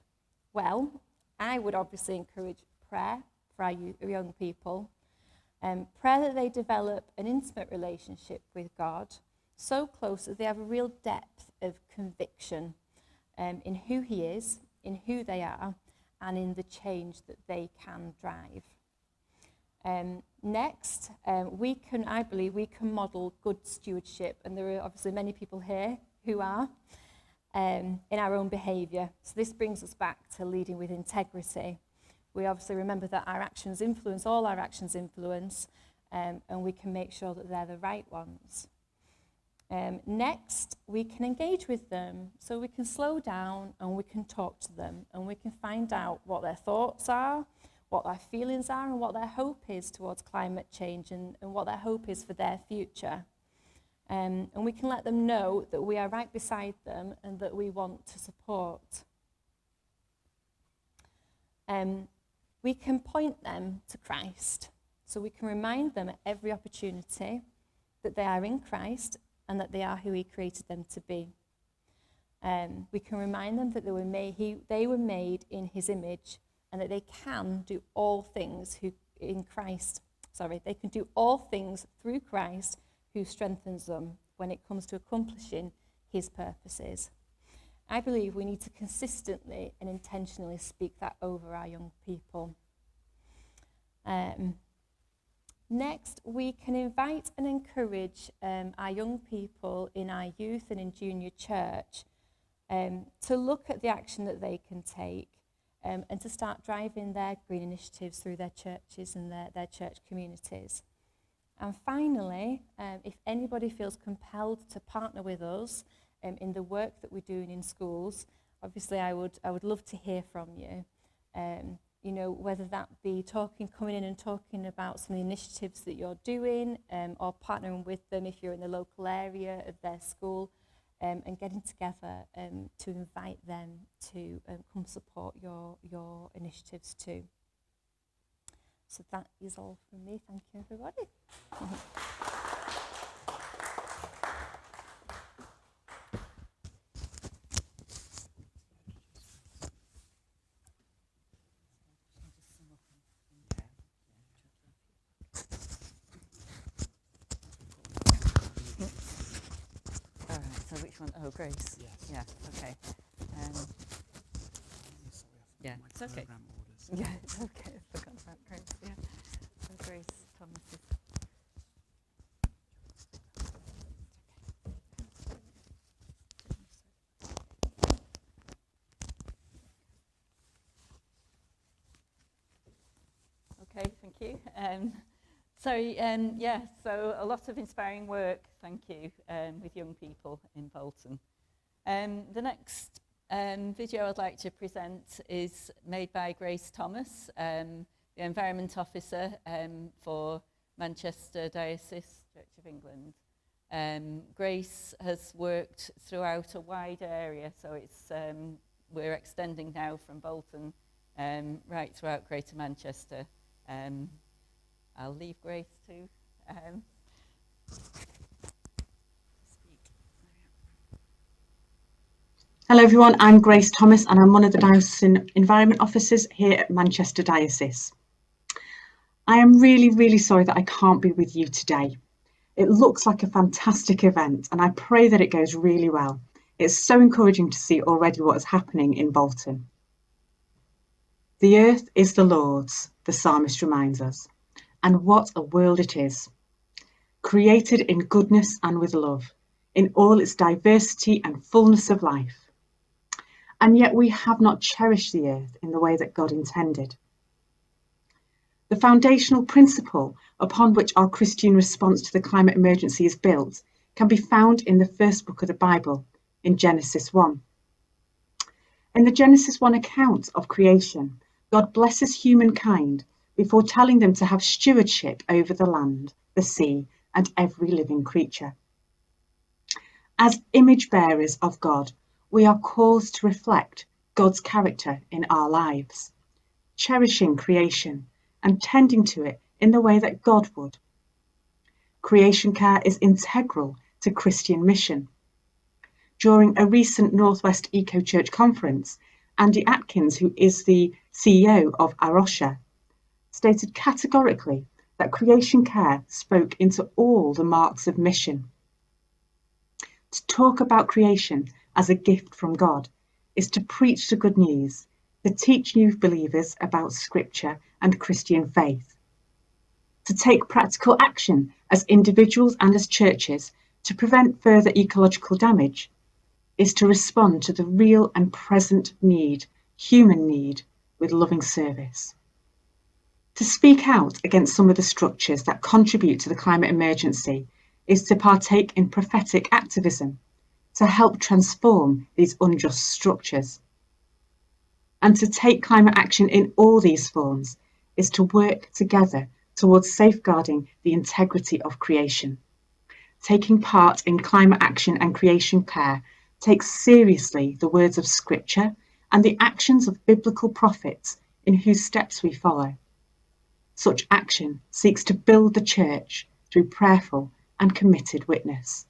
Well, I would obviously encourage prayer for our young people. Prayer that they develop an intimate relationship with God, so close that they have a real depth of conviction in who he is, in who they are, and in the change that they can drive. Next, I believe we can model good stewardship, and there are obviously many people here who are, in our own behaviour. So this brings us back to leading with integrity. We obviously remember that our actions influence, all our actions influence, and we can make sure that they're the right ones. Next, we can engage with them, so we can slow down and we can talk to them and we can find out what their thoughts are, what their feelings are, and what their hope is towards climate change and what their hope is for their future. And we can let them know that we are right beside them and that we want to support. We can point them to Christ, so we can remind them at every opportunity that they are in Christ and that they are who he created them to be. We can remind them that they were made in his image and that they can do all things they can do all things through Christ who strengthens them when it comes to accomplishing his purposes. I believe we need to consistently and intentionally speak that over our young people. Next, we can invite and encourage our young people in our youth and in junior church to look at the action that they can take and to start driving their green initiatives through their churches and their church communities. And finally, if anybody feels compelled to partner with us in the work that we're doing in schools, obviously I would love to hear from you. Whether that be coming in and talking about some of the initiatives that you're doing, or partnering with them if you're in the local area of their school, and getting together to invite them to come support your initiatives too. So that is all from me. Thank you, everybody. All right, so which one? Oh, Grace. Yes. Yeah, okay. Yeah, it's okay. Yeah, it's okay. I forgot about Grace, yeah. So Grace Thomas is... Okay, thank you. So a lot of inspiring work, thank you, with young people in Bolton. The next video I'd like to present is made by Grace Thomas, the Environment Officer for Manchester Diocese Church of England. Grace has worked throughout a wide area, so it's we're extending now from Bolton right throughout Greater Manchester. I'll leave Grace to speak. Hello everyone, I'm Grace Thomas and I'm one of the Diocesan Environment Officers here at Manchester Diocese. I am really sorry that I can't be with you today. It looks like a fantastic event and I pray that it goes really well. It's so encouraging to see already what is happening in Bolton. The earth is the Lord's, the psalmist reminds us, and what a world it is. Created in goodness and with love, in all its diversity and fullness of life. And yet we have not cherished the earth in the way that God intended. The foundational principle upon which our Christian response to the climate emergency is built can be found in the first book of the Bible, in Genesis 1. In the Genesis 1 account of creation, God blesses humankind before telling them to have stewardship over the land, the sea, and every living creature. As image bearers of God, we are called to reflect God's character in our lives, cherishing creation and tending to it in the way that God would. Creation care is integral to Christian mission. During a recent Northwest Eco Church conference, Andy Atkins, who is the CEO of Arosha, stated categorically that creation care spoke into all the marks of mission. To talk about creation as a gift from God is to preach the good news, to teach new believers about Scripture and Christian faith, to take practical action as individuals and as churches to prevent further ecological damage, is to respond to the real and present need, human need, with loving service. To speak out against some of the structures that contribute to the climate emergency is to partake in prophetic activism, to help transform these unjust structures. And to take climate action in all these forms is to work together towards safeguarding the integrity of creation. Taking part in climate action and creation care takes seriously the words of Scripture and the actions of biblical prophets in whose steps we follow. Such action seeks to build the Church through prayerful and committed witness.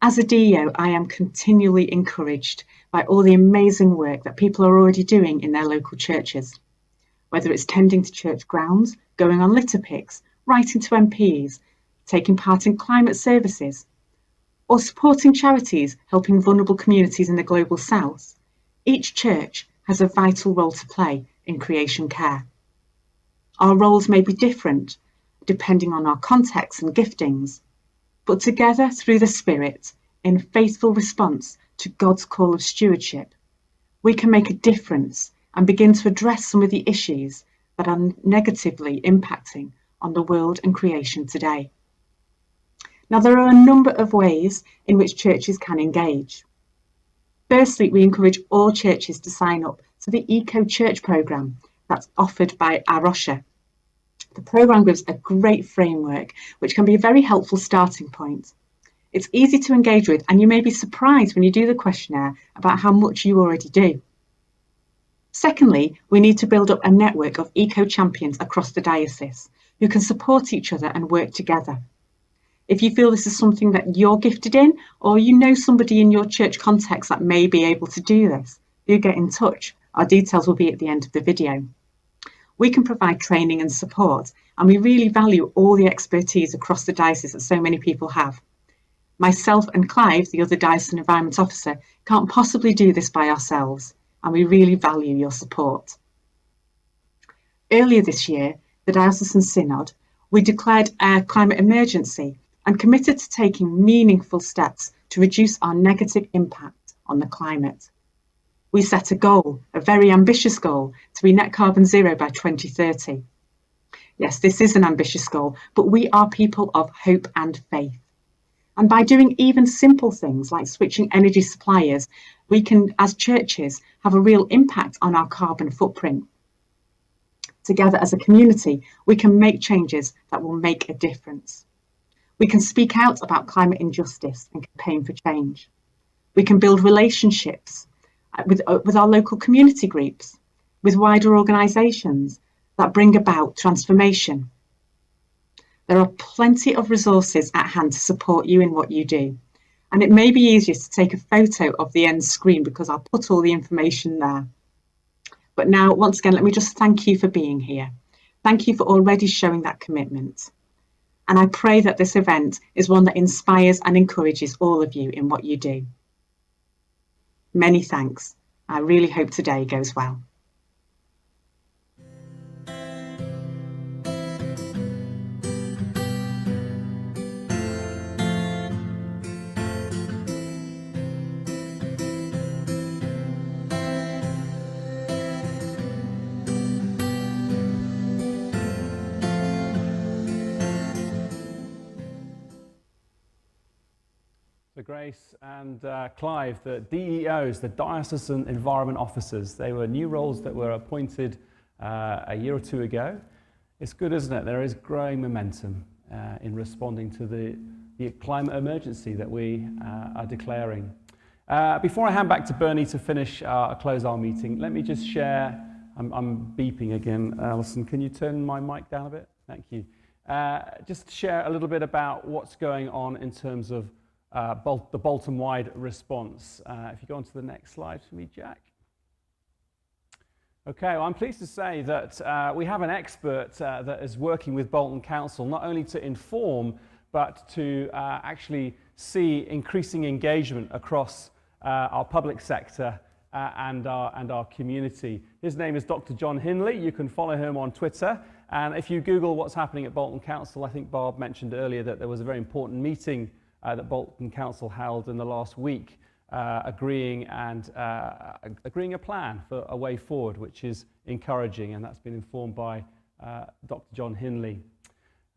As a DEO, I am continually encouraged by all the amazing work that people are already doing in their local churches, whether it's tending to church grounds, going on litter picks, writing to MPs, taking part in climate services, or supporting charities helping vulnerable communities in the global south. Each church has a vital role to play in creation care. Our roles may be different depending on our contexts and giftings, but together through the Spirit, in faithful response to God's call of stewardship, we can make a difference and begin to address some of the issues that are negatively impacting on the world and creation today. Now, there are a number of ways in which churches can engage. Firstly, we encourage all churches to sign up to the Eco Church programme that's offered by Arosha. The programme gives a great framework, which can be a very helpful starting point. It's easy to engage with, and you may be surprised when you do the questionnaire about how much you already do. Secondly, we need to build up a network of eco champions across the diocese who can support each other and work together. If you feel this is something that you're gifted in, or you know somebody in your church context that may be able to do this, do get in touch. Our details will be at the end of the video. We can provide training and support, and we really value all the expertise across the diocese that so many people have. Myself and Clive, the other Diocesan Environment Officer, can't possibly do this by ourselves, and we really value your support. Earlier this year, the Diocesan Synod, we declared a climate emergency and committed to taking meaningful steps to reduce our negative impact on the climate. We set a goal, a very ambitious goal, to be net carbon zero by 2030. Yes, this is an ambitious goal, but we are people of hope and faith. And by doing even simple things like switching energy suppliers, we can, as churches, have a real impact on our carbon footprint. Together as a community, we can make changes that will make a difference. We can speak out about climate injustice and campaign for change. We can build relationships with our local community groups, with wider organisations that bring about transformation. There are plenty of resources at hand to support you in what you do. And it may be easier to take a photo of the end screen because I'll put all the information there. But now, once again, let me just thank you for being here. Thank you for already showing that commitment. And I pray that this event is one that inspires and encourages all of you in what you do. Many thanks. I really hope today goes well. So Grace and Clive, the DEOs, the Diocesan Environment Officers, they were new roles that were appointed a year or two ago. It's good, isn't it? There is growing momentum in responding to the climate emergency that we are declaring. Before I hand back to Bernie to close our meeting, let me just share, I'm beeping again. Alison, can you turn my mic down a bit? Thank you. Just share a little bit about what's going on in terms of the Bolton-wide response. If you go on to the next slide for me, Jack. Okay, well, I'm pleased to say that we have an expert that is working with Bolton Council, not only to inform, but to actually see increasing engagement across our public sector and our community. His name is Dr. John Hinley. You can follow him on Twitter. And if you Google what's happening at Bolton Council, I think Barb mentioned earlier that there was a very important meeting that Bolton Council held in the last week, agreeing a plan for a way forward, which is encouraging, and that's been informed by Dr. John Hinley.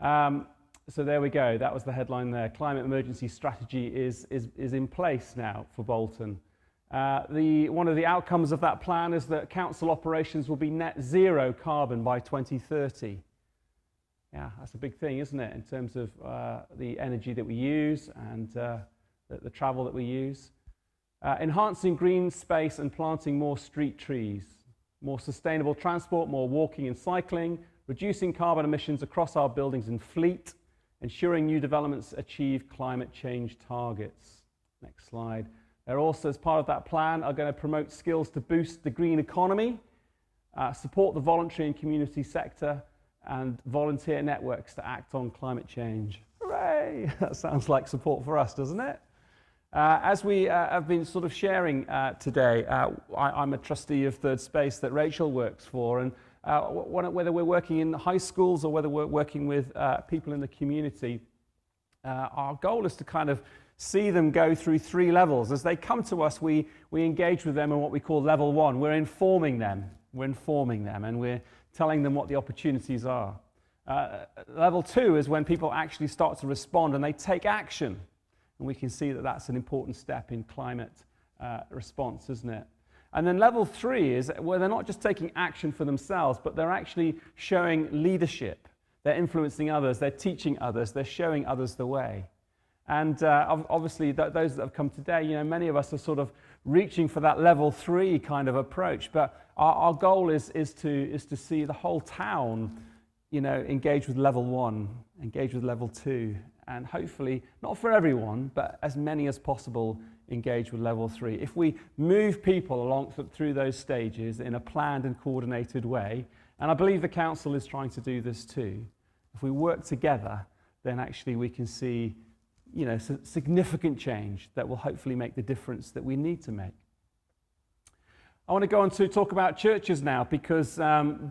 So there we go. That was the headline there. Climate emergency strategy is in place now for Bolton. One of the outcomes of that plan is that council operations will be net zero carbon by 2030. Yeah, that's a big thing, isn't it, in terms of the energy that we use and the travel that we use. Enhancing green space and planting more street trees, more sustainable transport, more walking and cycling, reducing carbon emissions across our buildings and fleet, ensuring new developments achieve climate change targets. Next slide. They're also, as part of that plan, are going to promote skills to boost the green economy, support the voluntary and community sector, and volunteer networks to act on climate change. Hooray! That sounds like support for us, doesn't it? As we have been sort of sharing today, I'm a trustee of Third Space that Rachel works for, and whether we're working in high schools or whether we're working with people in the community, our goal is to kind of see them go through 3 levels. As they come to us, we engage with them in what we call level 1. We're informing them, and we're telling them what the opportunities are. Level 2 is when people actually start to respond and they take action. And we can see that that's an important step in climate response, isn't it? And then level 3 is where they're not just taking action for themselves, but they're actually showing leadership. They're influencing others, they're teaching others, they're showing others the way. And obviously, those that have come today, you know, many of us are sort of reaching for that level 3 kind of approach. But our goal is to see the whole town, you know, engage with level 1, engage with level 2, and hopefully, not for everyone, but as many as possible, engage with level 3. If we move people along through those stages in a planned and coordinated way, and I believe the council is trying to do this too, if we work together, then actually we can see, you know, significant change that will hopefully make the difference that we need to make. I want to go on to talk about churches now, because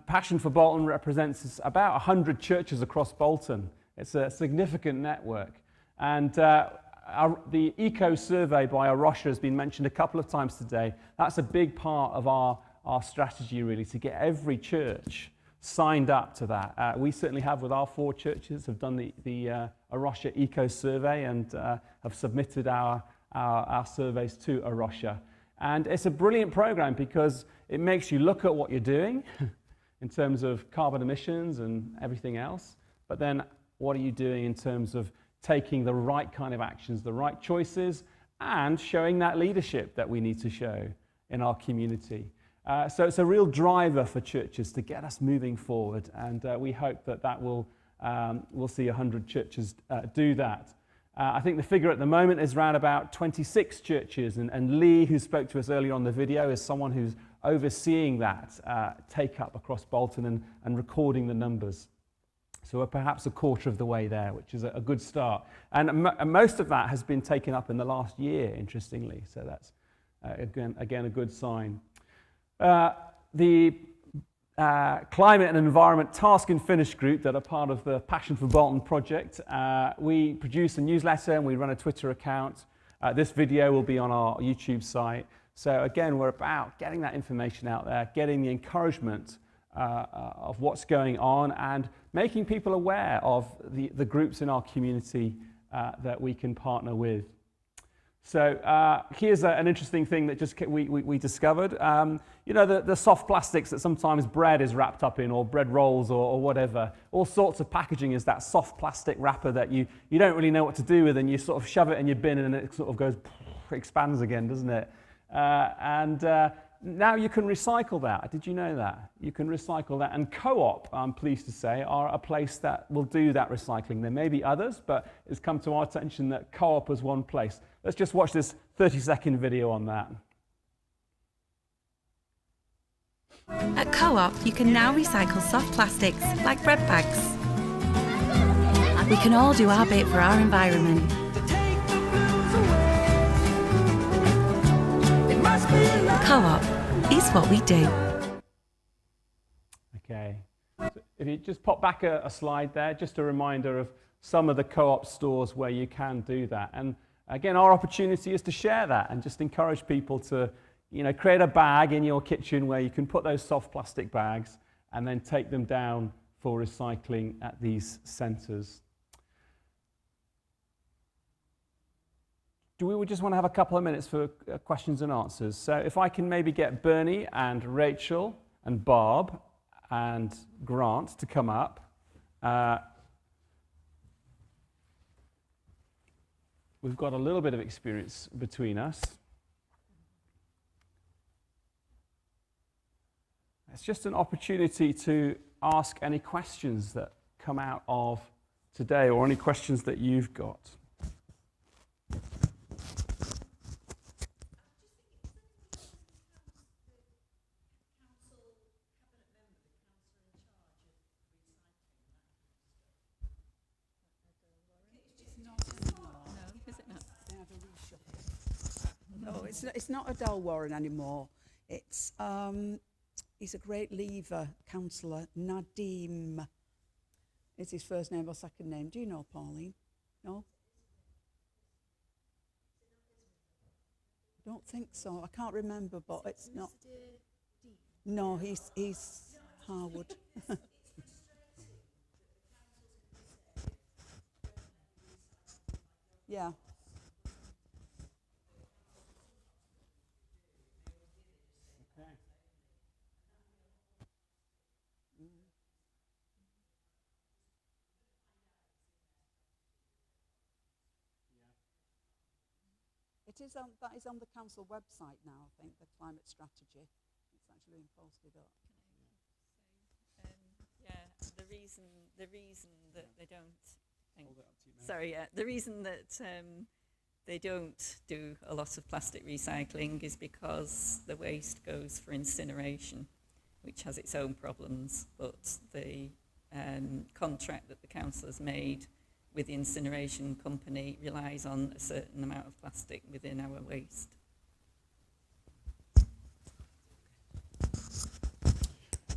Passion for Bolton represents about 100 churches across Bolton. It's a significant network. And the Eco Survey by Arosha has been mentioned a couple of times today. That's a big part of our strategy, really, to get every church signed up to that. We certainly have with our 4 churches, have done the Arusha Eco Survey and have submitted our surveys to Arusha. And it's a brilliant program because it makes you look at what you're doing in terms of carbon emissions and everything else, but then what are you doing in terms of taking the right kind of actions, the right choices, and showing that leadership that we need to show in our community. So it's a real driver for churches to get us moving forward, and we hope that will we'll see 100 churches do that. I think the figure at the moment is around about 26 churches, and Lee, who spoke to us earlier on the video, is someone who's overseeing that take up across Bolton and recording the numbers. So we're perhaps a quarter of the way there, which is a good start. And most of that has been taken up in the last year, interestingly. So that's, again, a good sign. The Climate and Environment Task and Finish group that are part of the Passion for Bolton project, we produce a newsletter and we run a Twitter account. This video will be on our YouTube site. So again, we're about getting that information out there, getting the encouragement of what's going on and making people aware of the groups in our community that we can partner with. So here's an interesting thing that just we discovered. You know, the soft plastics that sometimes bread is wrapped up in, or bread rolls, or whatever. All sorts of packaging is that soft plastic wrapper that you don't really know what to do with, and you sort of shove it in your bin and it sort of goes, expands again, doesn't it? Now you can recycle that. Did you know that? You can recycle that. And Co-op, I'm pleased to say, are a place that will do that recycling. There may be others, but it's come to our attention that Co-op is one place. Let's just watch this 30-second video on that. At Co-op, you can now recycle soft plastics like bread bags. We can all do our bit for our environment. Co-op is what we do. Okay, so if you just pop back a slide there, just a reminder of some of the Co-op stores where you can do that. And again, our opportunity is to share that and just encourage people to, you know, create a bag in your kitchen where you can put those soft plastic bags and then take them down for recycling at these centres. Do we just want to have a couple of minutes for questions and answers? So if I can maybe get Bernie and Rachel and Barb and Grant to come up. We've got a little bit of experience between us. It's just an opportunity to ask any questions that come out of today or any questions that you've got. It's not Adele Warren anymore. It's he's a great leaver councillor, Nadim. Is his first name or second name? Do you know, Pauline? No? I don't think so. I can't remember, but it's not. No, he's Harwood. Yeah. That is on the council website now, I think, the climate strategy. It's actually been posted up. The reason that they don't... the reason that they don't do a lot of plastic recycling is because the waste goes for incineration, which has its own problems, but the contract that the council has made with the incineration company relies on a certain amount of plastic within our waste.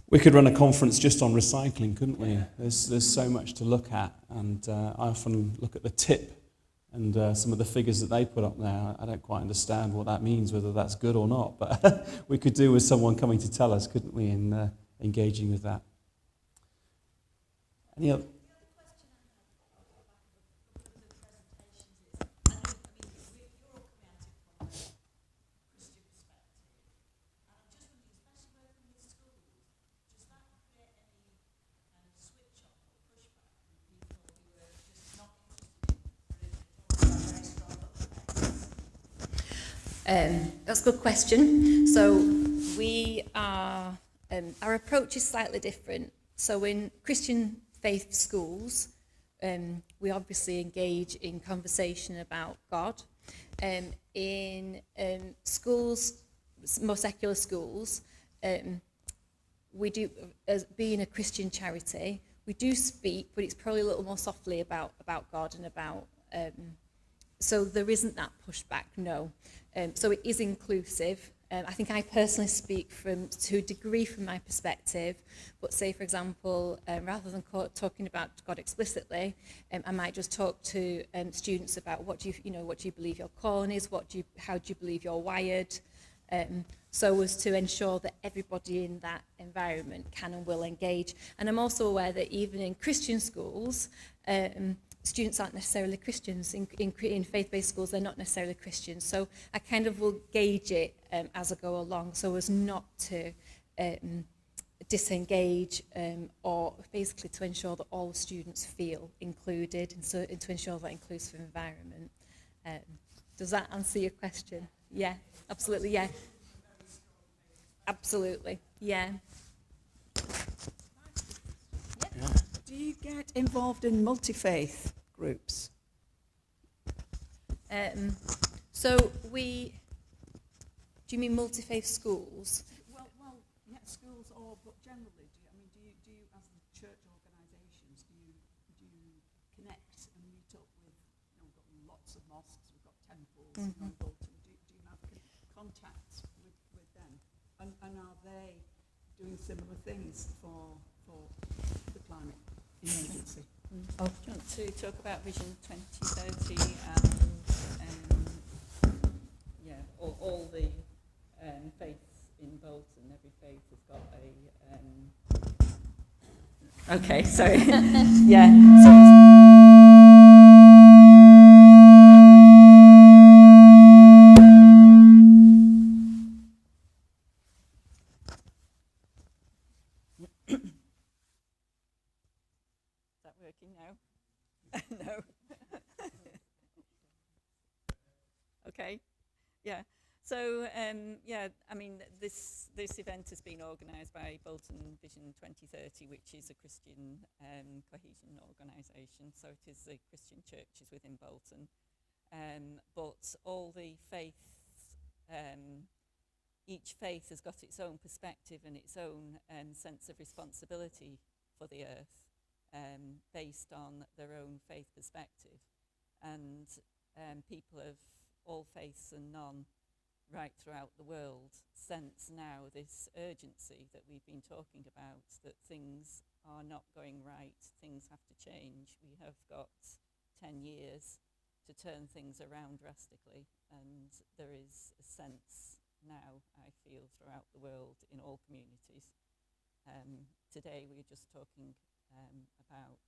We could run a conference just on recycling, couldn't we? There's so much to look at, and I often look at the tip and some of the figures that they put up there. I don't quite understand what that means, whether that's good or not, but we could do with someone coming to tell us, couldn't we, in engaging with that. Any other? That's a good question. So we are, our approach is slightly different. So in Christian faith schools, we obviously engage in conversation about God. In schools, more secular schools, we do, as being a Christian charity, we do speak, but it's probably a little more softly about God and about, so there isn't that pushback, no. So it is inclusive. I think I personally speak to a degree from my perspective, but say, for example, rather than talking about God explicitly, I might just talk to students about what do you believe your calling is, how do you believe you're wired, so as to ensure that everybody in that environment can and will engage. And I'm also aware that even in Christian schools, students aren't necessarily Christians. In faith-based schools, they're not necessarily Christians. So I kind of will gauge it as I go along, so as not to disengage, or basically to ensure that all students feel included, and so to ensure that inclusive environment. Does that answer your question? Yeah, absolutely, yeah. Absolutely, yeah. Do you get involved in multi-faith groups? So do you mean multi-faith schools? Well, yeah, schools, but generally, do you as the church organisations, do you connect and meet up with, we've got lots of mosques, we've got temples, in Bolton. Do you have contacts with them? And are they doing similar things for the climate emergency? Oh, do you want to talk about Vision 2030 and all the faiths in Bolton? Every faith has got a. Okay, sorry. Yeah. So. Working now? No. Okay. Yeah. So this event has been organised by Bolton Vision 2030, which is a Christian cohesion organisation. So it is the Christian churches within Bolton, but all the faiths, each faith has got its own perspective and its own sense of responsibility for the earth. Based on their own faith perspective, and people of all faiths and none right throughout the world sense now this urgency that we've been talking about, that things are not going right, things have to change. We have got 10 years to turn things around drastically, and there is a sense now, I feel, throughout the world in all communities. Today we're just talking about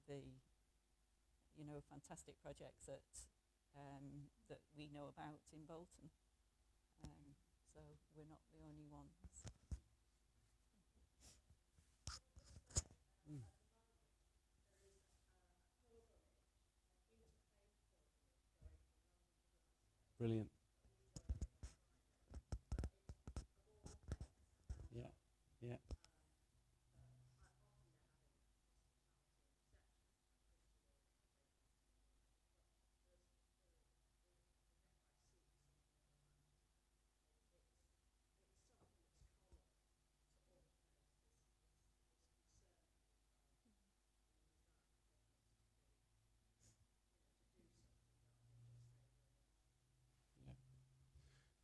the fantastic projects that we know about in Bolton. So we're not the only ones. Brilliant. Yeah.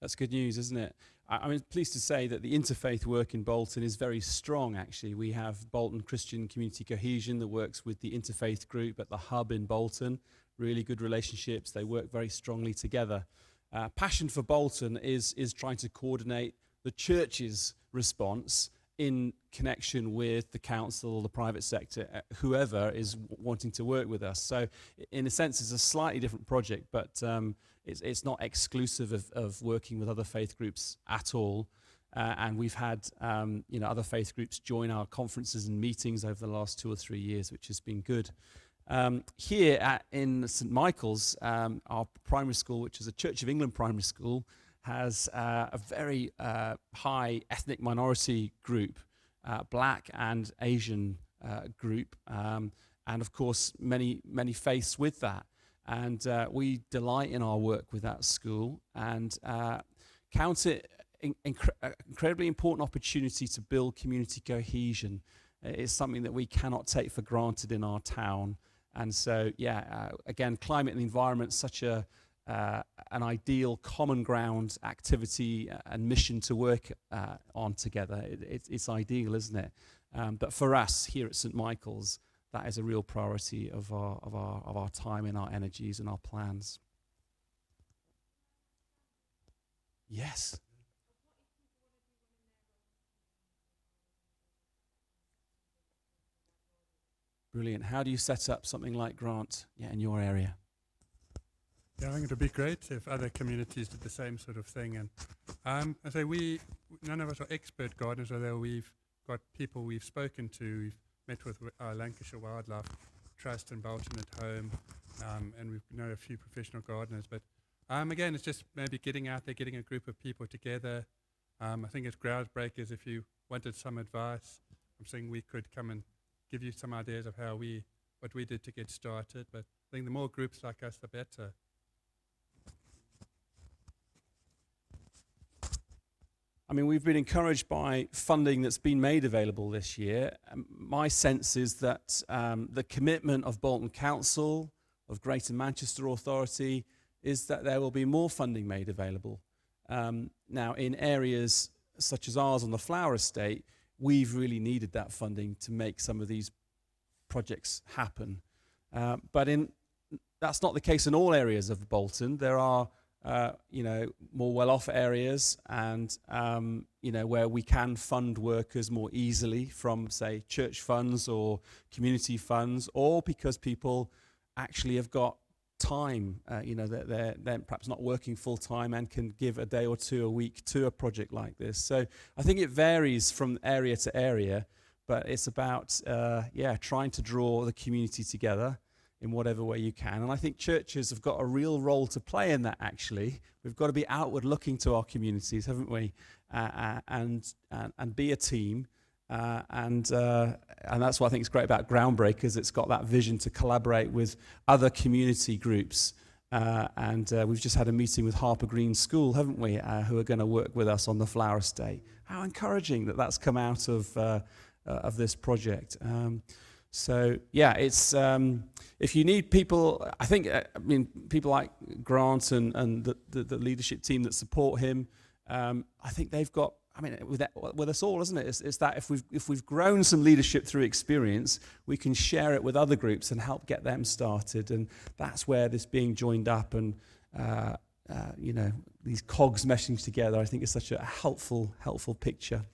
That's good news, isn't it? I'm pleased to say that the interfaith work in Bolton is very strong, actually. We have Bolton Christian Community Cohesion that works with the interfaith group at the hub in Bolton. Really good relationships. They work very strongly together. Passion for Bolton is trying to coordinate the church's response in connection with the council, the private sector, whoever is wanting to work with us. So in a sense, it's a slightly different project, but it's not exclusive of working with other faith groups at all. And we've had other faith groups join our conferences and meetings over the last 2 or 3 years, which has been good. Here in St Michael's, our primary school, which is a Church of England primary school, has a very high ethnic minority group, black and Asian group, and of course many faiths with that. And we delight in our work with that school and count it incredibly important opportunity to build community cohesion. It's something that we cannot take for granted in our town. And so, again, climate and the environment, such an ideal common ground activity and mission to work on together. It's ideal, isn't it? But for us here at St Michael's, that is a real priority of our time and our energies and our plans. Yes. Brilliant. How do you set up something like Grant in your area? Yeah, I think it would be great if other communities did the same sort of thing. And I say none of us are expert gardeners, although we've got people we've spoken to. We've met with our Lancashire Wildlife Trust and Bolton at home, and we know a few professional gardeners. But again, it's just maybe getting out there, getting a group of people together. I think it's groundbreakers. If you wanted some advice, I'm saying we could come and give you some ideas of what we did to get started. But I think the more groups like us, the better. I mean, we've been encouraged by funding that's been made available this year. My sense is that the commitment of Bolton Council, of Greater Manchester Authority, is that there will be more funding made available. Now, in areas such as ours on the Flower Estate, we've really needed that funding to make some of these projects happen. But that's not the case in all areas of Bolton. There are more well-off areas and, where we can fund workers more easily from, say, church funds or community funds, or because people actually have got time, they're perhaps not working full-time and can give a day or two a week to a project like this. So I think it varies from area to area, but it's about, trying to draw the community together in whatever way you can. And I think churches have got a real role to play in that, actually. We've got to be outward looking to our communities, haven't we? And be a team. And that's what I think is great about Groundbreakers. It's got that vision to collaborate with other community groups. And we've just had a meeting with Harper Green School, haven't we, who are going to work with us on the Flower Estate. How encouraging that that's come out of this project. It's if you need people, I think, people like Grant and the leadership team that support him, I think they've got, with us all, isn't it? It's that if we've grown some leadership through experience, we can share it with other groups and help get them started. And that's where this being joined up and, these cogs meshing together, I think is such a helpful picture.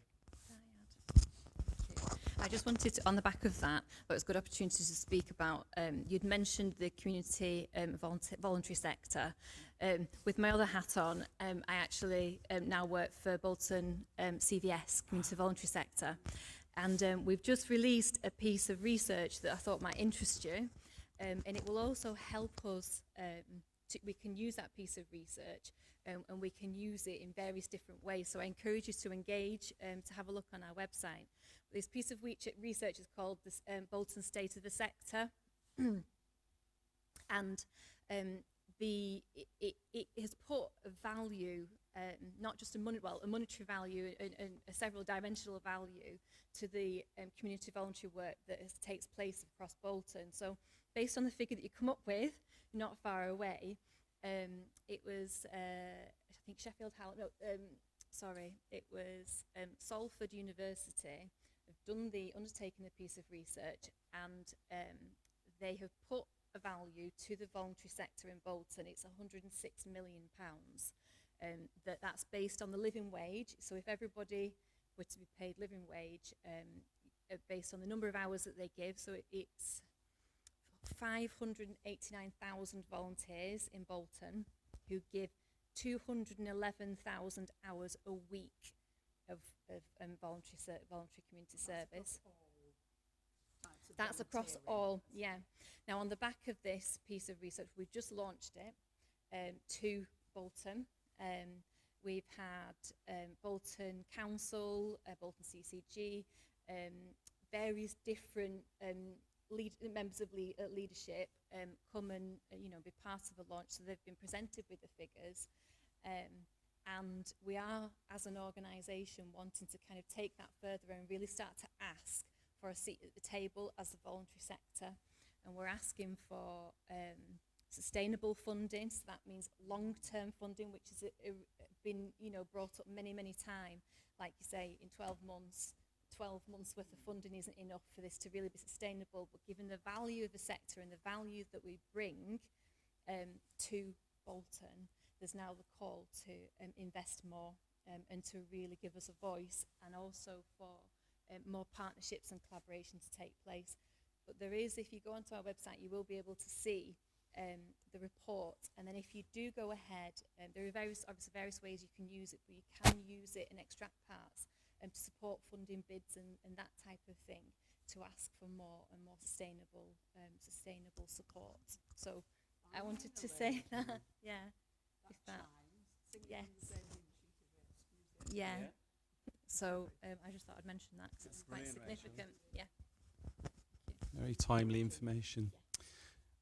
I just wanted to, on the back of that, it was a good opportunity to speak about, you'd mentioned the community voluntary sector. With my other hat on, I actually now work for Bolton CVS, Community Voluntary Sector. And we've just released a piece of research that I thought might interest you. And it will also help us, we can use that piece of research and we can use it in various different ways. So I encourage you to engage, to have a look on our website. This piece of research is called the Bolton State of the Sector. And it has put a value, not just a monetary value and a several dimensional value to the community voluntary work that takes place across Bolton. So based on the figure that you come up with, not far away, it was, I think it was Salford University have undertaken the piece of research, and they have put a value to the voluntary sector in Bolton. It's £106 million. That's based on the living wage. So if everybody were to be paid living wage based on the number of hours that they give. So it's 589,000 volunteers in Bolton who give 211,000 hours a week of voluntary community service. That's across all, yeah. Now, on the back of this piece of research, we've just launched it to Bolton. We've had Bolton Council, Bolton CCG, various different members of leadership come and be part of the launch. So they've been presented with the figures. And we are, as an organisation, wanting to kind of take that further and really start to ask for a seat at the table as the voluntary sector. And we're asking for sustainable funding, so that means long-term funding, which has been brought up many times. Like you say, in 12 months worth of funding isn't enough for this to really be sustainable, but given the value of the sector and the value that we bring to Bolton, there's now the call to invest more and to really give us a voice, and also for more partnerships and collaboration to take place. But there is, if you go onto our website, you will be able to see the report, and then if you do go ahead, there are various ways you can use it, but you can use it and extract parts to support funding bids and that type of thing, to ask for more and more sustainable support. So I wanted to say that, yeah. If that, yes. Yeah. So I just thought I'd mention that because it's quite significant. Yeah. Very timely information.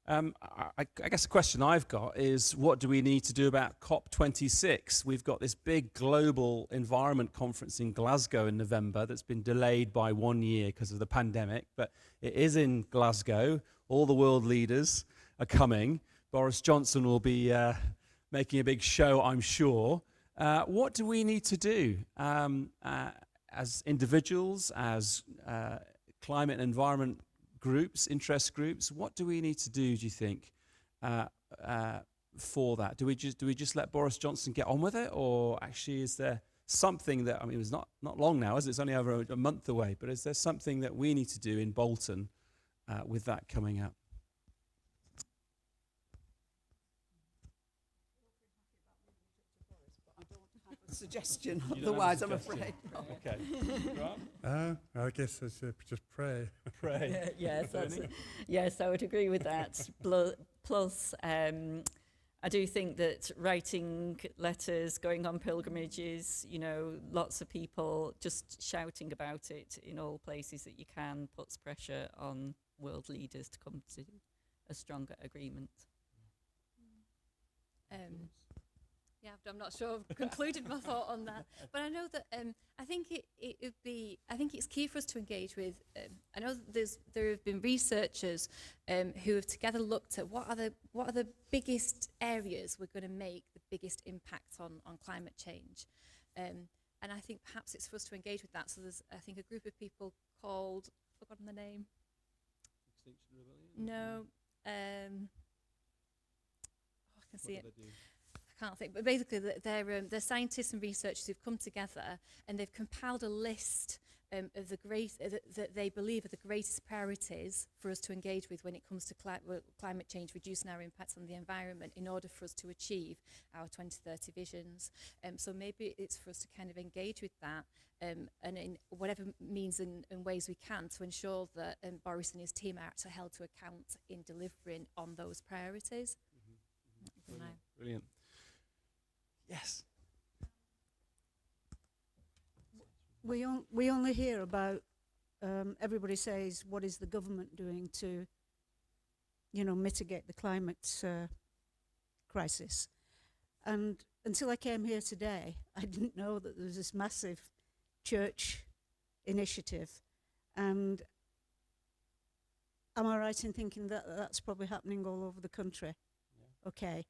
I guess the question I've got is, what do we need to do about COP26? We've got this big global environment conference in Glasgow in November that's been delayed by 1 year because of the pandemic, but it is in Glasgow. All the world leaders are coming. Boris Johnson will be making a big show, I'm sure. What do we need to do as individuals, as climate and environment groups, interest groups? What do we need to do you think, for that? Do we just let Boris Johnson get on with it, or actually is there something that, it was not long now, is it? It's only over a month away, but is there something that we need to do in Bolton with that coming up? Suggestion, otherwise I'm afraid. Okay. I guess I should just pray. Pray. Yes, I would agree with that. Plus, I do think that writing letters, going on pilgrimages, lots of people just shouting about it in all places that you can puts pressure on world leaders to come to a stronger agreement. Yeah, I'm not sure I've concluded my thought on that, but I know that I think it's key for us to engage with. I know that there have been researchers who have together looked at what are the biggest areas we're going to make the biggest impact on climate change, and I think perhaps it's for us to engage with that. So there's, I think, a group of people called, I've forgotten the name. Extinction Rebellion? No, I can see it. I can't think, but basically they're scientists and researchers who've come together and they've compiled a list of that they believe are the greatest priorities for us to engage with when it comes to climate change, reducing our impacts on the environment in order for us to achieve our 2030 visions. So maybe it's for us to kind of engage with that and in whatever means and ways we can to ensure that Boris and his team are actually held to account in delivering on those priorities. Brilliant. Yes. We only hear about, everybody says, what is the government doing to, mitigate the climate crisis. And until I came here today, I didn't know that there was this massive church initiative. And am I right in thinking that that's probably happening all over the country? Yeah. Okay.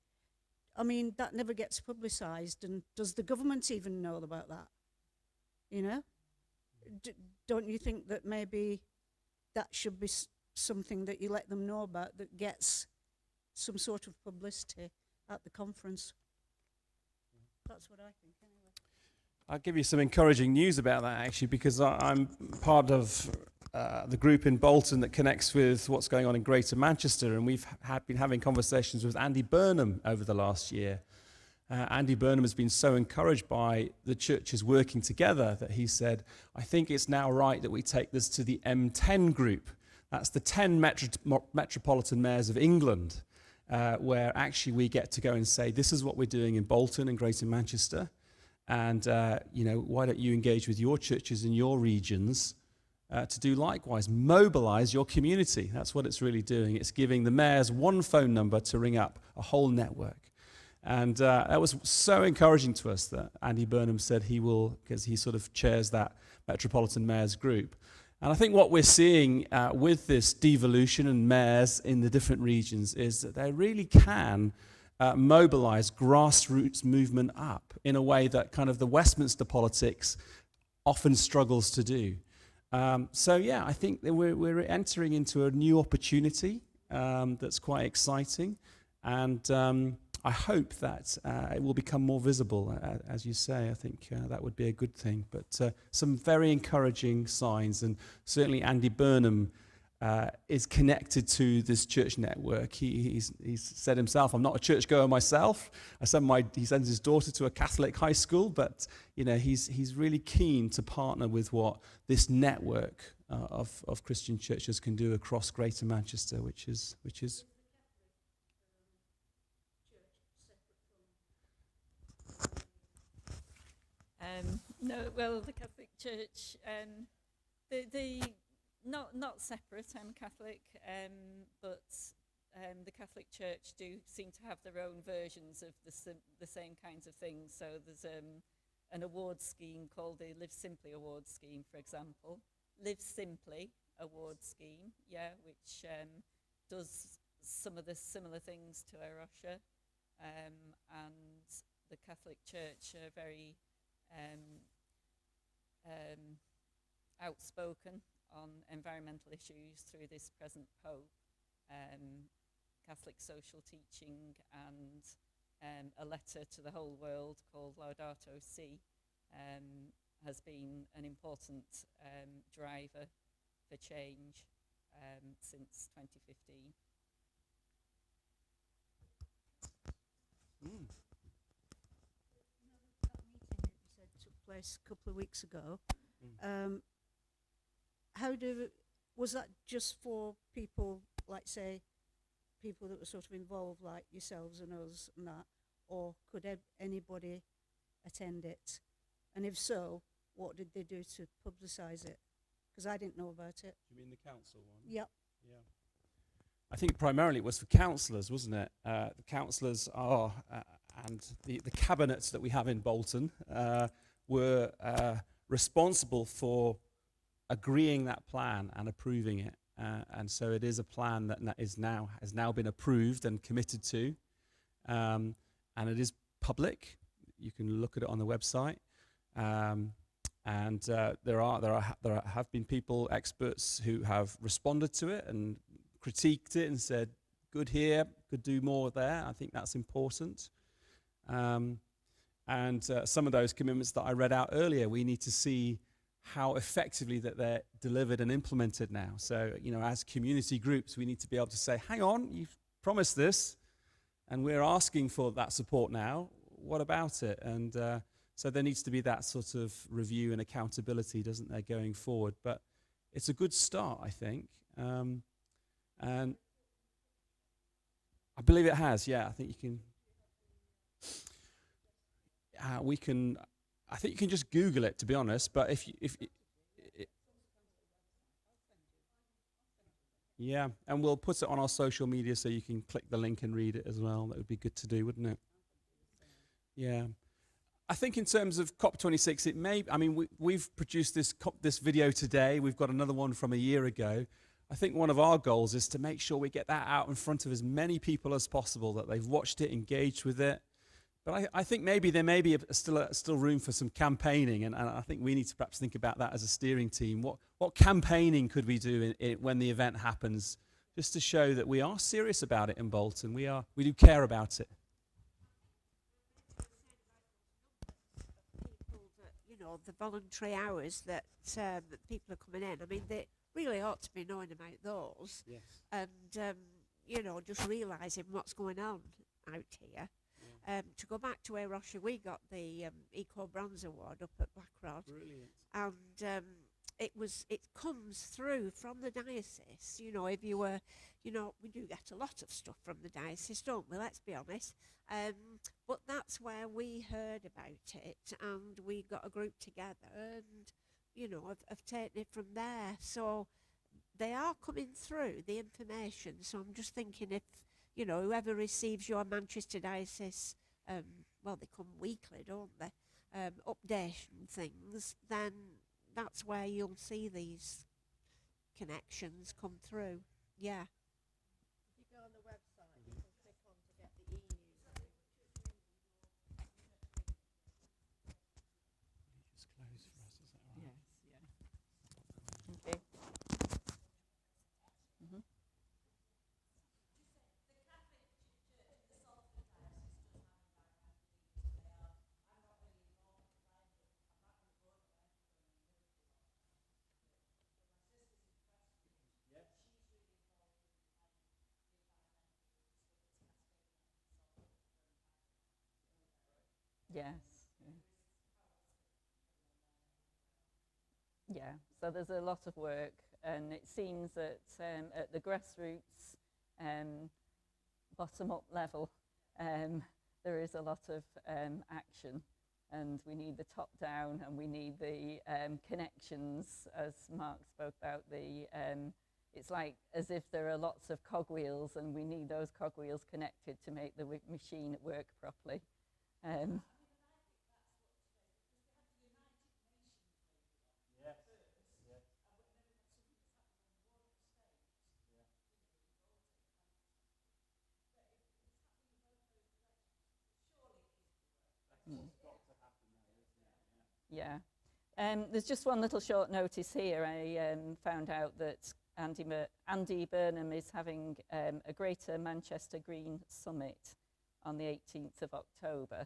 That never gets publicised, and does the government even know about that? Don't you think that maybe that should be something that you let them know about, that gets some sort of publicity at the conference? That's what I think, anyway. I'll give you some encouraging news about that, actually, because I'm part of the group in Bolton that connects with what's going on in Greater Manchester, and we've been having conversations with Andy Burnham over the last year. Andy Burnham has been so encouraged by the churches working together that he said, I think it's now right that we take this to the M10 group. That's the 10 metropolitan mayors of England, where actually we get to go and say, this is what we're doing in Bolton and Greater Manchester. And, why don't you engage with your churches in your regions to do likewise? Mobilize your community. That's what it's really doing. It's giving the mayors one phone number to ring up a whole network. And that was so encouraging to us that Andy Burnham said he will, because he sort of chairs that Metropolitan Mayors group. And I think what we're seeing with this devolution and mayors in the different regions is that they really can mobilize grassroots movement up in a way that kind of the Westminster politics often struggles to do. I think that we're entering into a new opportunity that's quite exciting. And I hope that it will become more visible, as you say. I think that would be a good thing. But some very encouraging signs, and certainly Andy Burnham is connected to this church network. He's said himself, I'm not a churchgoer myself. He sends his daughter to a Catholic high school, but he's really keen to partner with what this network of Christian churches can do across Greater Manchester, which is. No, well, the Catholic Church, not separate. I'm Catholic, but the Catholic Church do seem to have their own versions of the same kinds of things. So there's an award scheme called the Live Simply Award Scheme, for example. Live Simply Award Scheme, which does some of the similar things to our Usher, and the Catholic Church are very outspoken on environmental issues through this present Pope. Catholic social teaching and a letter to the whole world called Laudato Si has been an important driver for change since 2015. Place a couple of weeks ago. Was that just for people, like say, people that were sort of involved, like yourselves and us and that, or could anybody attend it? And if so, what did they do to publicise it? Because I didn't know about it. You mean the council one? Yep. Yeah. I think primarily it was for councillors, wasn't it? The councillors are, and the cabinets that we have in Bolton were responsible for agreeing that plan and approving it. And so it is a plan that has now been approved and committed to. And it is public. You can look at it on the website. And there have been people, experts, who have responded to it and critiqued it and said, good here, could do more there. I think that's important. And some of those commitments that I read out earlier, we need to see how effectively that they're delivered and implemented now. So, as community groups, we need to be able to say, hang on, you've promised this, and we're asking for that support now. What about it? And so there needs to be that sort of review and accountability, doesn't there, going forward? But it's a good start, I think. And I believe it has, yeah. I think you can... I think you can just Google it, to be honest. But yeah, and we'll put it on our social media so you can click the link and read it as well. That would be good to do, wouldn't it? Yeah. I think in terms of COP26, we've produced this video today. We've got another one from a year ago. I think one of our goals is to make sure we get that out in front of as many people as possible, that they've watched it, engaged with it. But I think maybe there may be still room for some campaigning, and I think we need to perhaps think about that as a steering team. What campaigning could we do when the event happens, just to show that we are serious about it in Bolton? We do care about it. People that know, the voluntary hours that people are coming in. I mean, they really ought to be knowing about those. Yes. And, you know, just realising what's going on out here. Yeah. To go back to where Roshie, we got the Eco Bronze Award up at Blackrod. Brilliant. And it comes through from the diocese. You know, if you were, you know, we do get a lot of stuff from the diocese, don't we? Let's be honest. But that's where we heard about it, and we got a group together, and you know, have taken it from there. So they are coming through the information. So I'm just thinking, if you know, whoever receives your Manchester Diocese, well, they come weekly, don't they? Updation things, then that's where you'll see these connections come through. Yeah. If you go on the website, you can click on to get the e-news. Just close for us, is that all right? Yes, yeah. Okay. Mm-hmm. Yes. Yeah, so there's a lot of work, and it seems that at the grassroots, bottom-up level, there is a lot of action, and we need the top-down, and we need the connections, as Mark spoke about. It's like as if there are lots of cogwheels, and we need those cogwheels connected to make the machine work properly. Yeah. There's just one little short notice here. I found out that Andy Burnham is having a Greater Manchester Green Summit on the 18th of October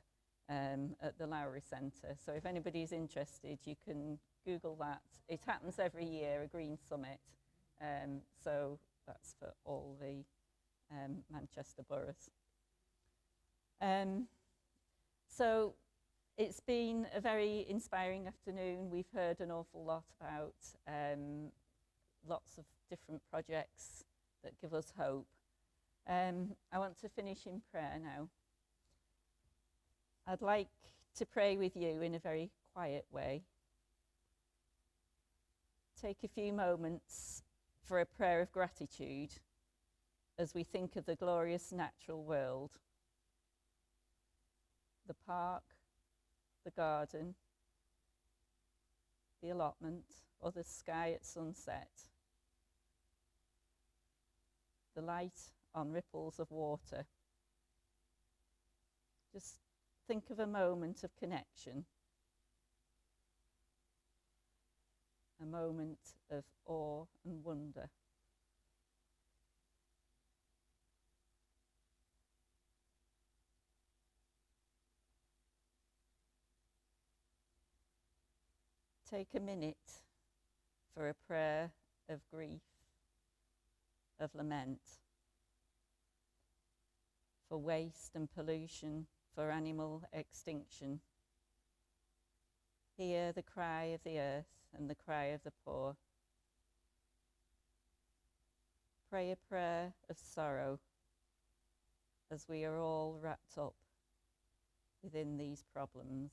at the Lowry Centre. So if anybody's interested, you can Google that. It happens every year, a Green Summit. So that's for all the Manchester boroughs. So it's been a very inspiring afternoon. We've heard an awful lot about lots of different projects that give us hope. I want to finish in prayer now. I'd like to pray with you in a very quiet way. Take a few moments for a prayer of gratitude as we think of the glorious natural world, the park, the garden, the allotment, or the sky at sunset, the light on ripples of water. Just think of a moment of connection, a moment of awe and wonder. Take a minute for a prayer of grief, of lament, for waste and pollution, for animal extinction. Hear the cry of the earth and the cry of the poor. Pray a prayer of sorrow as we are all wrapped up within these problems.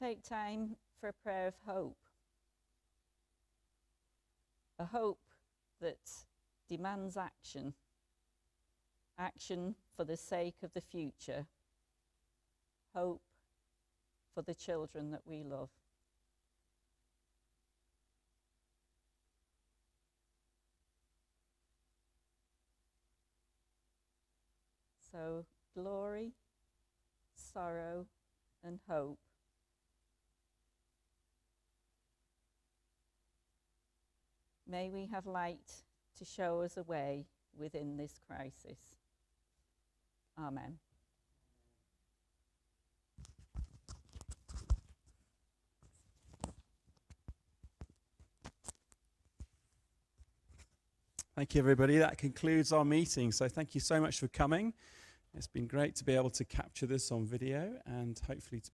Take time for a prayer of hope. A hope that demands action. Action for the sake of the future. Hope for the children that we love. So, glory, sorrow, and hope. May we have light to show us a way within this crisis. Amen. Thank you, everybody. That concludes our meeting. So thank you so much for coming. It's been great to be able to capture this on video and hopefully to